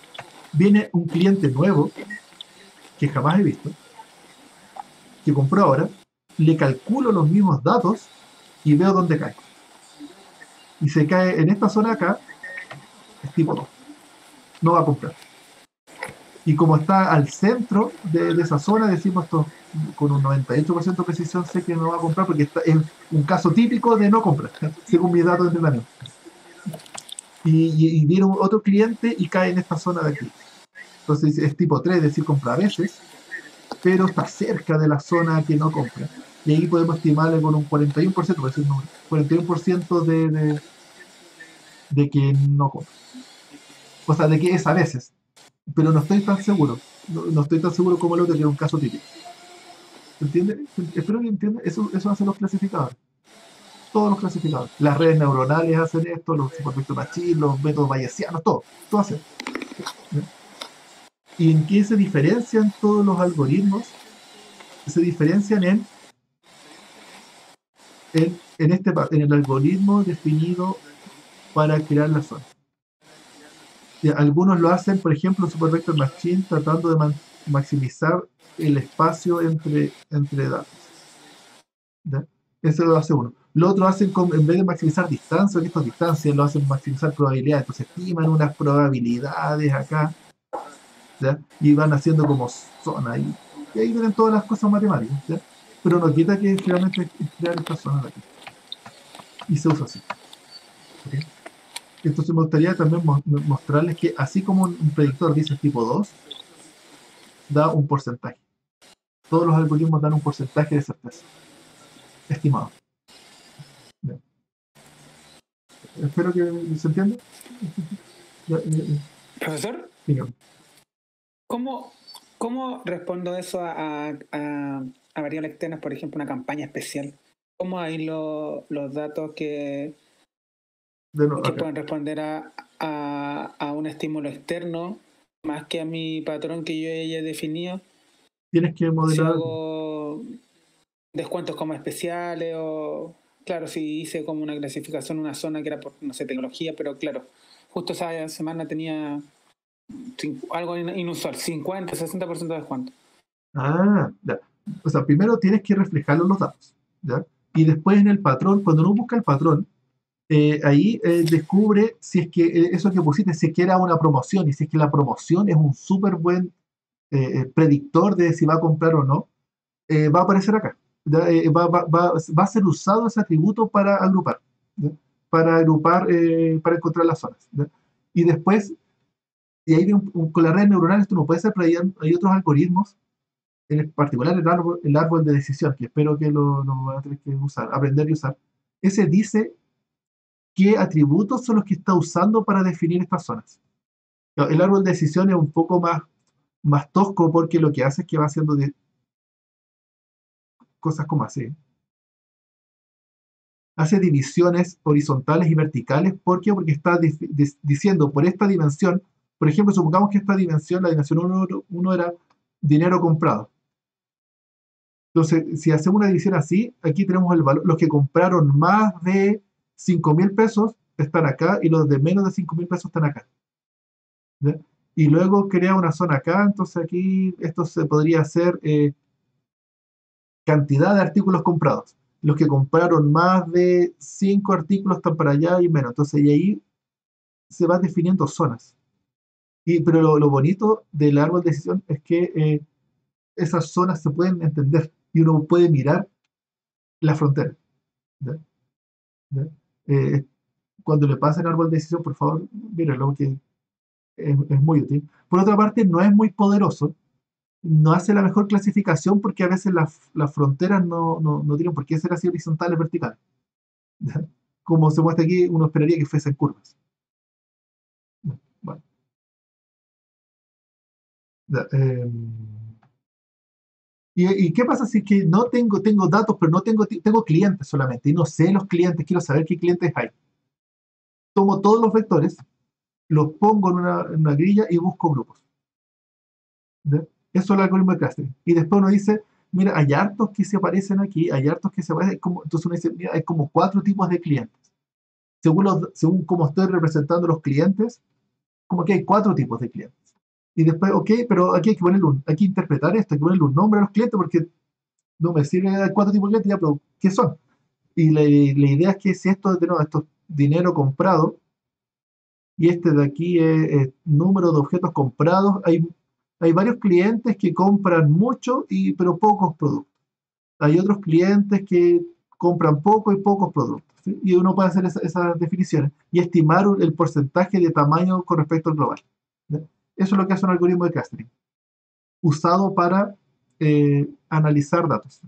Viene un cliente nuevo que jamás he visto, que compró ahora, le calculo los mismos datos y veo dónde cae. Y se cae en esta zona acá, es tipo 2. No va a comprar. Y como está al centro de esa zona, decimos esto con un 98% de precisión, sé que no va a comprar porque es un caso típico de no comprar, según mis datos de entrenamiento. Y viene otro cliente y cae en esta zona de aquí. Entonces es tipo 3, es decir, compra a veces, pero está cerca de la zona que no compra. Y ahí podemos estimarle con un 41%, por decir un 41% de que no compra. O sea, de que es a veces. Pero no estoy tan seguro. No estoy tan seguro como el otro, que es un caso típico. ¿Entiendes? Espero que entiendan. Eso hacen los clasificadores. Todos los clasificadores. Las redes neuronales hacen esto, los supervector machine, los métodos bayesianos, todo hacen. ¿Y en qué se diferencian todos los algoritmos? Se diferencian en el algoritmo definido para crear las zonas. Algunos lo hacen, por ejemplo, Supervector Machine, tratando de maximizar el espacio entre datos. ¿Ya? Eso lo hace uno. Lo otro hacen, en vez de maximizar distancia, estas distancias lo hacen maximizar probabilidades. Entonces estiman unas probabilidades acá, ¿ya? Y van haciendo como zona. Y ahí vienen todas las cosas matemáticas, ¿ya? Pero no quita que finalmente es crear estas zonas de aquí. Y se usa así. ¿Okay? Entonces me gustaría también mostrarles que así como un predictor dice tipo 2, da un porcentaje. Todos los algoritmos dan un porcentaje de certeza estimado. Bien. Espero que se entienda. Profesor, Dígame. ¿Cómo respondo eso a variables externas, por ejemplo, una campaña especial? ¿Cómo hay los datos que pueden responder a un estímulo externo más que a mi patrón que yo haya definido? Tienes que modelar. Si hago descuentos como especiales o... Claro, si hice como una clasificación, una zona que era por, no sé, tecnología, pero claro, justo esa semana tenía algo inusual, 50, 60% de descuento. Ya. O sea, primero tienes que reflejarlo en los datos, ¿ya? Y después en el patrón, cuando uno busca el patrón, ahí descubre si es que eso que pusiste, si es que era una promoción, y si es que la promoción es un súper buen predictor de si va a comprar o no, va a aparecer acá. Va a ser usado ese atributo para agrupar, ¿ya? Para encontrar las zonas, ¿ya? Y después, y ahí con las redes neuronales tú no puedes hacer, pero hay otros algoritmos, en particular el árbol de decisión, que espero que lo van a tener que aprender y usar. Ese dice qué atributos son los que está usando para definir estas zonas. El árbol de decisión es un poco más tosco porque lo que hace es que va haciendo cosas como así. Hace divisiones horizontales y verticales. ¿Por qué? Porque está diciendo por esta dimensión, por ejemplo, supongamos que esta dimensión, la dimensión 1 era dinero comprado. Entonces, si hacemos una división así, aquí tenemos el valor. Los que compraron más de 5.000 pesos están acá y los de menos de 5.000 pesos están acá. ¿Ya? Y luego crea una zona acá, entonces aquí esto se podría hacer cantidad de artículos comprados. Los que compraron más de 5 artículos están para allá y menos. Entonces, y ahí se van definiendo zonas. Pero lo bonito del árbol de decisión es que esas zonas se pueden entender y uno puede mirar la frontera. ¿Ya? ¿Ya? Cuando le pasen árbol de decisión, por favor, mírenlo, que es muy útil. Por otra parte, no es muy poderoso, no hace la mejor clasificación porque a veces las fronteras no tienen por qué ser así horizontales, verticales. ¿Ya? Como se muestra aquí, uno esperaría que fuesen curvas. Bueno. Ya, ¿y qué pasa si es que no tengo datos, pero no tengo clientes solamente? Y no sé los clientes, quiero saber qué clientes hay. Tomo todos los vectores, los pongo en una grilla y busco grupos. ¿Ya? Eso es el algoritmo de clustering. Y después uno dice, mira, hay hartos que se aparecen aquí, hay hartos que se aparecen, entonces uno dice, mira, hay como 4 tipos de clientes. Según cómo estoy representando los clientes, como que hay 4 tipos de clientes. Y después, ok, pero aquí hay que hay que interpretar esto, hay que ponerle un nombre a los clientes porque no me sirve 4 tipos de clientes, ya, pero ¿qué son? Y la idea es que si esto es dinero comprado, y este de aquí es número de objetos comprados, hay varios clientes que compran mucho, pero pocos productos. Hay otros clientes que compran poco y pocos productos, ¿sí? Y uno puede hacer esas definiciones y estimar el porcentaje de tamaño con respecto al global, ¿sí? Eso es lo que hace un algoritmo de clustering, usado para analizar datos,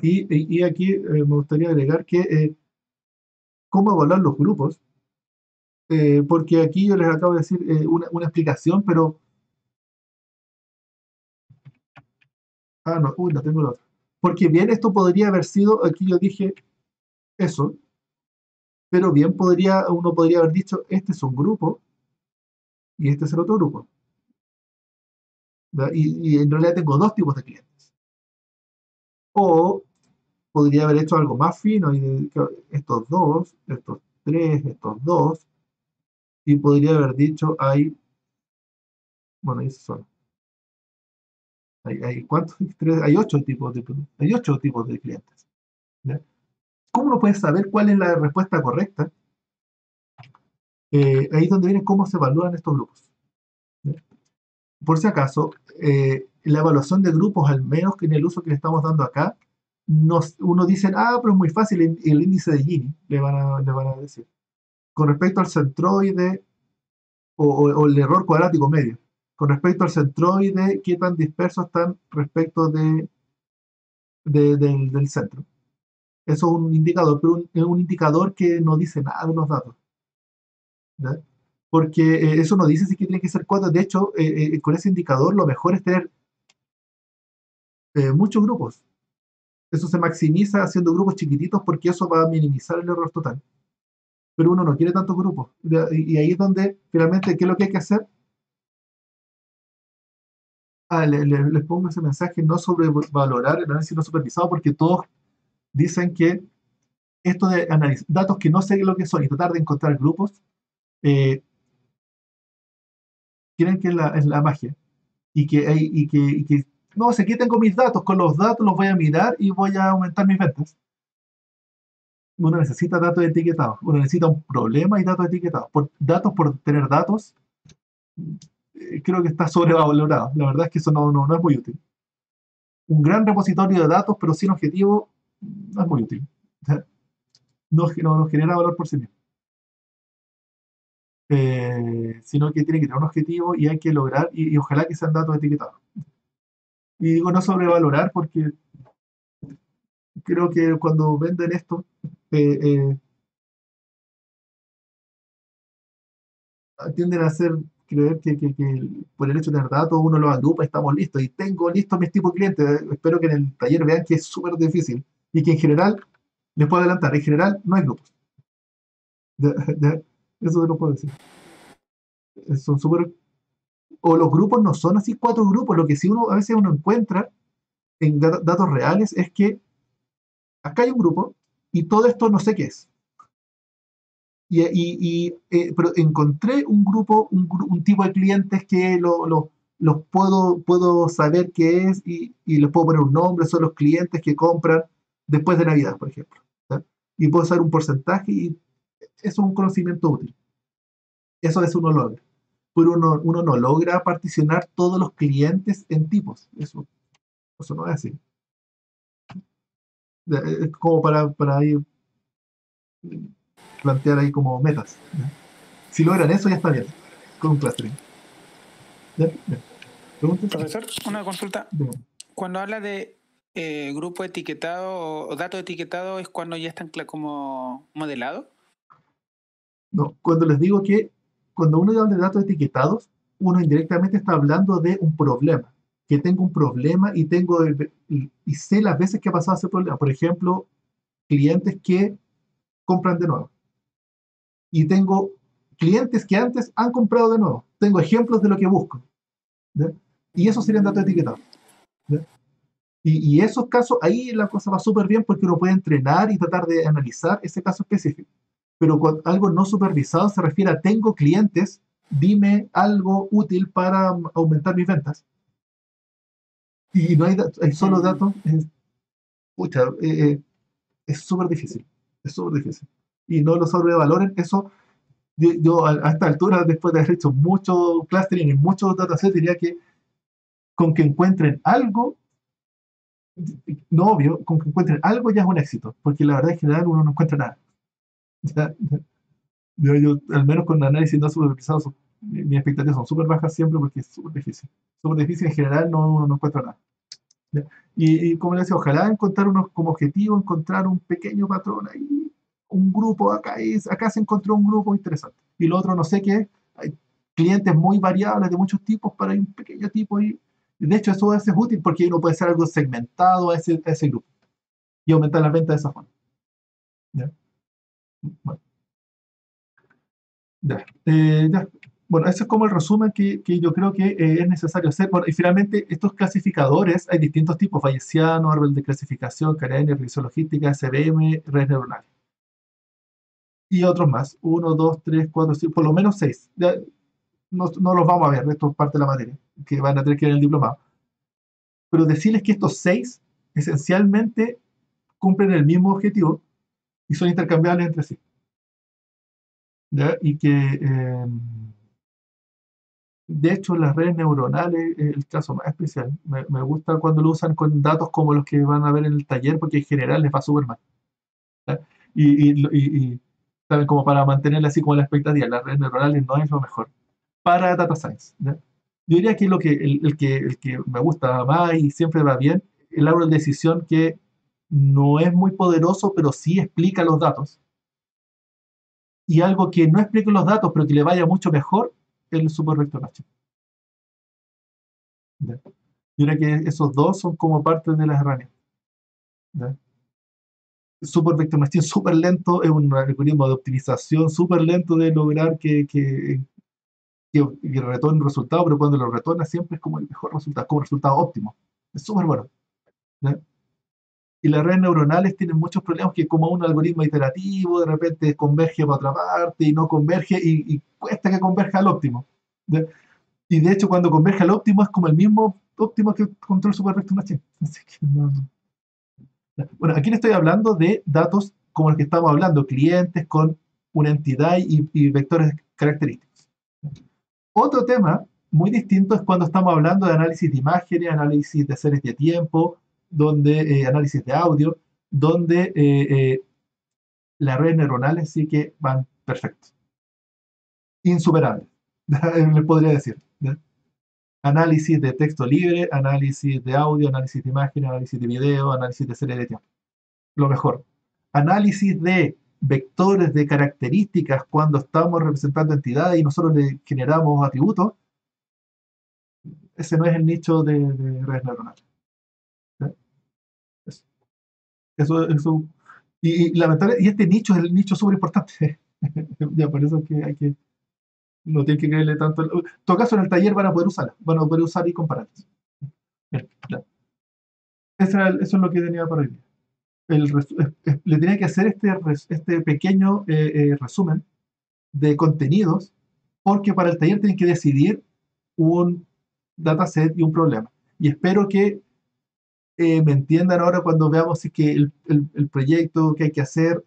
¿sí? Y aquí me gustaría agregar que cómo evaluar los grupos, porque aquí yo les acabo de decir una explicación, pero No, no tengo la otra. Porque bien, esto podría haber sido, aquí yo dije eso, pero bien uno podría haber dicho, este es un grupo y este es el otro grupo. Y en realidad tengo dos tipos de clientes. O podría haber hecho algo más fino y estos dos, estos tres, estos dos, y podría haber dicho, bueno, esos son, ¿cuántos? Hay 8 tipos de clientes. ¿Ya? ¿Cómo uno puede saber cuál es la respuesta correcta? Ahí es donde viene cómo se evalúan estos grupos. ¿Ya? Por si acaso, la evaluación de grupos, al menos que en el uso que le estamos dando acá, uno dice, pero es muy fácil, el índice de Gini, le van a decir. Con respecto al centroide o el error cuadrático medio. Con respecto al centroide, qué tan dispersos están respecto del centro. Eso es un indicador, pero es un indicador que no dice nada de los datos. ¿Ya? Porque eso no dice si que tiene que ser 4. De hecho, con ese indicador lo mejor es tener muchos grupos. Eso se maximiza haciendo grupos chiquititos porque eso va a minimizar el error total. Pero uno no quiere tantos grupos. Y ahí es donde, finalmente, ¿qué es lo que hay que hacer? Les pongo ese mensaje, no sobrevalorar el análisis no supervisado, porque todos dicen que esto de analizar datos que no sé lo que son y tratar de encontrar grupos, creen que es la magia. Y que no sé, aquí tengo mis datos, con los datos los voy a mirar y voy a aumentar mis ventas. Uno necesita datos etiquetados, uno necesita un problema y datos etiquetados. Datos por tener datos, creo que está sobrevalorado. La verdad es que eso no es muy útil. Un gran repositorio de datos, pero sin objetivo, no es muy útil. O sea, no genera valor por sí mismo. Sino que tiene que tener un objetivo y hay que lograr, y ojalá que sean datos etiquetados. Y digo no sobrevalorar porque creo que cuando venden esto, tienden a hacer creer que por el hecho de tener datos uno los agrupa y estamos listos. Y tengo listos mis tipos de clientes. Espero que en el taller vean que es súper difícil y que en general, les puedo adelantar, en general no hay grupos. Eso te lo puedo decir. Son súper... O los grupos no son así 4 grupos. Lo que sí a veces uno encuentra en datos reales es que acá hay un grupo y todo esto no sé qué es. Pero encontré un grupo, un tipo de clientes que los puedo saber qué es y les puedo poner un nombre. Son los clientes que compran después de Navidad, por ejemplo. ¿Sí? Y puedo saber un porcentaje y eso es un conocimiento útil. Eso es uno logra. Pero uno no logra particionar todos los clientes en tipos. Eso no es así. Es como para ir plantear ahí como metas. ¿Ya? Si logran eso, ya está bien. Con un clustering. ¿Ya? Profesor, una consulta. Bien. Cuando habla de grupo etiquetado o datos etiquetados, ¿es cuando ya están como modelados? No, cuando les digo que cuando uno habla de datos etiquetados, uno indirectamente está hablando de un problema. Que tengo un problema y sé las veces que ha pasado ese problema. Por ejemplo, clientes que compran de nuevo. Y tengo clientes que antes han comprado de nuevo. Tengo ejemplos de lo que busco. ¿Ya? Y esos serían datos etiquetados. ¿Ya? Y esos casos, ahí la cosa va súper bien porque uno puede entrenar y tratar de analizar ese caso específico. Pero cuando algo no supervisado se refiere a tengo clientes, dime algo útil para aumentar mis ventas. Y no hay solo datos, es súper difícil. Es súper difícil. Y no lo sobrevaloren. Eso, yo a esta altura, después de haber hecho mucho clustering y muchos datasets, diría que con que encuentren algo, no obvio, con que encuentren algo ya es un éxito, porque la verdad en general uno no encuentra nada. Yo al menos con análisis no supervisado, mis expectativas son súper bajas siempre porque es súper difícil. Súper difícil en general, uno no encuentra nada. ¿Ya? Y como les decía, ojalá encontrar como objetivo, encontrar un pequeño patrón ahí, un grupo acá se encontró un grupo interesante. Y lo otro no sé qué, hay clientes muy variables de muchos tipos para un pequeño tipo y De hecho, eso es útil porque uno puede hacer algo segmentado a ese grupo y aumentar las ventas de esa forma. ¿Ya? Bueno, ya. Bueno, eso es como el resumen que yo creo que es necesario hacer. Bueno, y finalmente, estos clasificadores, hay distintos tipos: bayesiano, árbol de clasificación, cadena, regresión logística, SVM, redes neuronales. Y otros más: 1, 2, 3, 4, 5, por lo menos 6. Ya, no los vamos a ver, esto es parte de la materia, que van a tener que ver en el diplomado. Pero decirles que estos 6 esencialmente cumplen el mismo objetivo y son intercambiables entre sí. ¿Ya? Y que, de hecho, las redes neuronales es el caso más especial. Me gusta cuando lo usan con datos como los que van a ver en el taller, porque en general les va súper mal. ¿Ya? Y saben, como para mantenerle así como la expectativa, las redes neuronales no es lo mejor para data science. ¿Ya? Yo diría que el que me gusta más y siempre va bien, el árbol de decisión que no es muy poderoso, pero sí explica los datos. Y algo que no explique los datos, pero que le vaya mucho mejor, el Super Vector Machine. ¿Ya? Yo diría que esos dos son como parte de las herramientas. ¿Ya? Super Vector Machine súper lento, es un algoritmo de optimización súper lento de lograr que retorne un resultado, pero cuando lo retorna siempre es como el mejor resultado, como resultado óptimo. Es súper bueno. ¿Ya? Y las redes neuronales tienen muchos problemas, que como un algoritmo iterativo, de repente converge para otra parte y no converge y cuesta que converja al óptimo. ¿Ya? Y de hecho, cuando converge al óptimo es como el mismo óptimo que control Super Vector Machine. Así que no. Bueno, aquí le estoy hablando de datos como los que estamos hablando, clientes con una entidad y vectores característicos. Otro tema muy distinto es cuando estamos hablando de análisis de imágenes, análisis de series de tiempo, donde análisis de audio, donde las redes neuronales sí que van perfectos. Insuperables, les podría decir. ¿Ya? Análisis de texto libre, análisis de audio, análisis de imagen, análisis de video, análisis de serie de tiempo. Lo mejor. Análisis de vectores de características cuando estamos representando entidades y nosotros le generamos atributos. Ese no es el nicho de redes neuronales. ¿Sí? Eso. Y este nicho es el nicho súper importante. Ya, por eso es que hay que. No tienen que creerle tanto. En todo caso, en el taller van a poder usarla, van a poder usar y comparar. Bien, ya. Eso es lo que tenía para hoy día. Le tenía que hacer este pequeño resumen de contenidos, porque para el taller tienen que decidir un dataset y un problema. Y espero que me entiendan ahora cuando veamos si que el proyecto que hay que hacer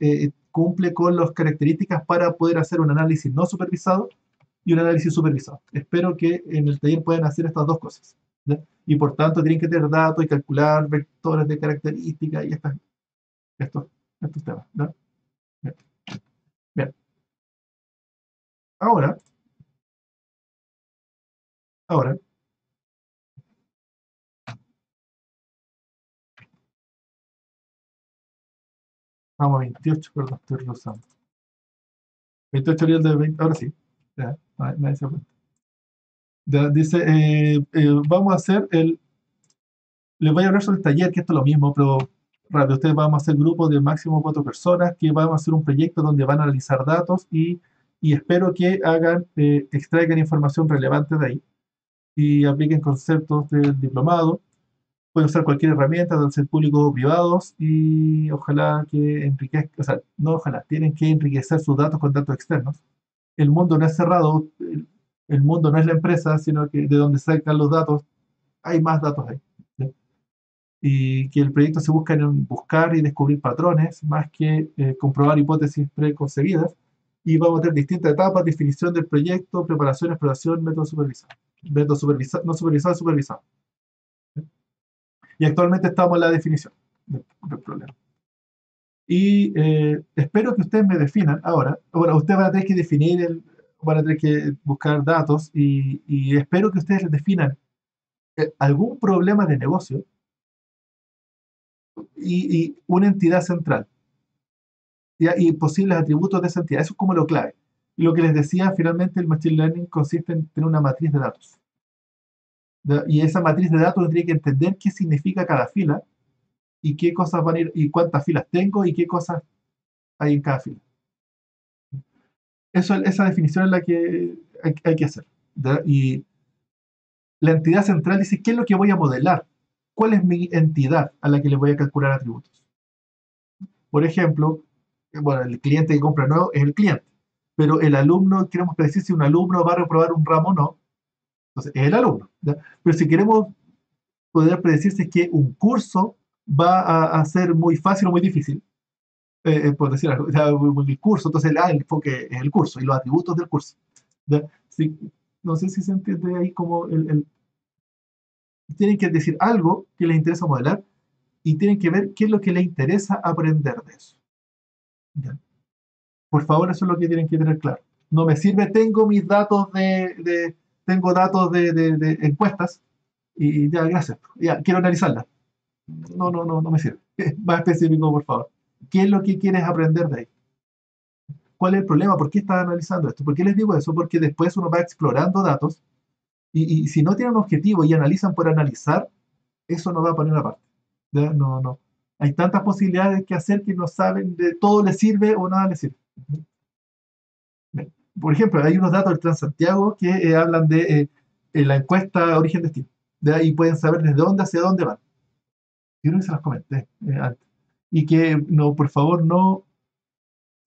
cumple con las características para poder hacer un análisis no supervisado y un análisis supervisado. Espero que en el taller puedan hacer estas dos cosas. ¿Ya? Y por tanto tienen que tener datos y calcular vectores de características y estos temas. ¿Ya? Bien. Bien. Ahora, vamos a 28, perdón, estoy reusando. 28 días de 20, ahora sí. Ya, nadie se cuenta. Ya, dice, vamos a hacer les voy a hablar sobre el taller, que esto es lo mismo, pero rápido, ustedes vamos a hacer grupos de máximo 4 personas, que vamos a hacer un proyecto donde van a analizar datos y espero que extraigan información relevante de ahí y apliquen conceptos del diplomado. Pueden usar cualquier herramienta, tanto ser públicos o privados, y ojalá que enriquezcan, o sea, no ojalá, tienen que enriquecer sus datos con datos externos. El mundo no es cerrado, el mundo no es la empresa, sino que de donde sacan los datos, hay más datos ahí. ¿Sí? Y que el proyecto se busca en buscar y descubrir patrones, más que comprobar hipótesis preconcebidas. Y vamos a tener distintas etapas: definición del proyecto, preparación, exploración, método supervisado. Método supervisado, no supervisado, supervisado. Y actualmente estamos en la definición del problema. Y espero que ustedes me definan ahora. Bueno, ustedes van a tener que definir, van a tener que buscar datos y espero que ustedes definan algún problema de negocio y una entidad central y posibles atributos de esa entidad. Eso es como lo clave. Y lo que les decía, finalmente el Machine Learning consiste en tener una matriz de datos. Y esa matriz de datos tendría que entender qué significa cada fila y qué cosas van a ir, y cuántas filas tengo y qué cosas hay en cada fila. Esa definición es la que hay que hacer. Y la entidad central dice qué es lo que voy a modelar, cuál es mi entidad a la que le voy a calcular atributos. Por ejemplo, bueno, el cliente que compra nuevo es el cliente, pero el alumno, queremos predecir si un alumno va a reprobar un ramo o no, entonces es el alumno. ¿Ya? Pero si queremos poder predecir si es que un curso va a ser muy fácil o muy difícil, por decir algo, el curso, entonces el enfoque es el curso y los atributos del curso. Sí, no sé si se entiende ahí como tienen que decir algo que les interesa modelar y tienen que ver qué es lo que les interesa aprender de eso. ¿Ya? Por favor, eso es lo que tienen que tener claro. No me sirve, tengo mis datos tengo datos de encuestas y ya, gracias. Ya, quiero analizarlas. No me sirve. Más específico, por favor. ¿Qué es lo que quieres aprender de ahí? ¿Cuál es el problema? ¿Por qué estás analizando esto? ¿Por qué les digo eso? Porque después uno va explorando datos y si no tienen un objetivo y analizan por analizar, eso no va a poner aparte. ¿Ya? No. Hay tantas posibilidades que hacer que no saben de todo les sirve o nada les sirve. Bien. Por ejemplo, hay unos datos del Transantiago que hablan de la encuesta origen-destino. Y pueden saber desde dónde hacia dónde van. Yo creo que se las comenté antes. Y que, no, por favor, no.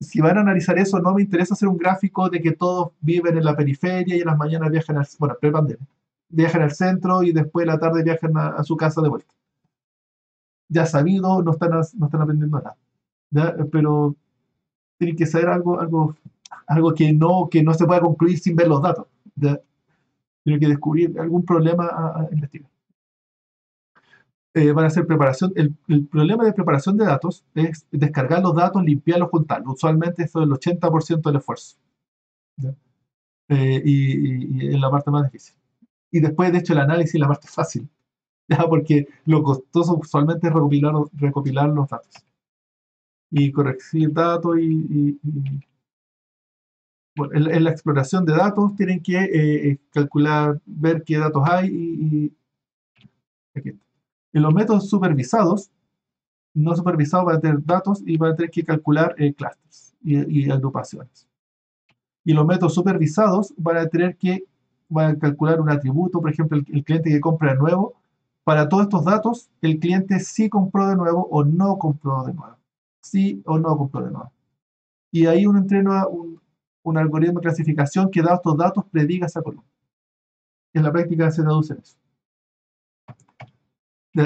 Si van a analizar eso, no me interesa hacer un gráfico de que todos viven en la periferia y en las mañanas viajan pre-pandemia, viajan al centro y después de la tarde viajan a su casa de vuelta. Ya sabido, no están aprendiendo nada. ¿Ya? Pero tienen que saber algo que no se pueda concluir sin ver los datos. ¿Ya? Tienen que descubrir algún problema a investigar. Van a hacer preparación. El problema de preparación de datos es descargar los datos, limpiarlos, juntarlos. Usualmente eso es el 80% del esfuerzo. ¿Ya? Y es la parte más difícil. Y después, de hecho, el análisis es la parte fácil. ¿Ya? Porque lo costoso usualmente es recopilar los datos. Y corregir datos bueno, en la exploración de datos tienen que calcular, ver qué datos hay aquí. En los métodos supervisados, no supervisados van a tener datos y van a tener que calcular clusters y agrupaciones. Y los métodos supervisados van a calcular un atributo, por ejemplo, el cliente que compra de nuevo. Para todos estos datos, el cliente sí compró de nuevo o no compró de nuevo. Sí o no compró de nuevo. Y ahí uno entrena un algoritmo de clasificación que, dados estos datos, prediga esa columna. En la práctica se traduce en eso.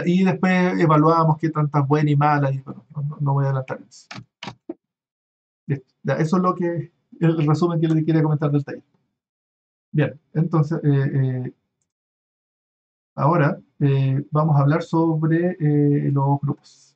Y después evaluamos qué tantas buenas y malas, y bueno, no voy a adelantar eso. Eso es el resumen que les quería comentar del taller. Bien, entonces, ahora vamos a hablar sobre los grupos.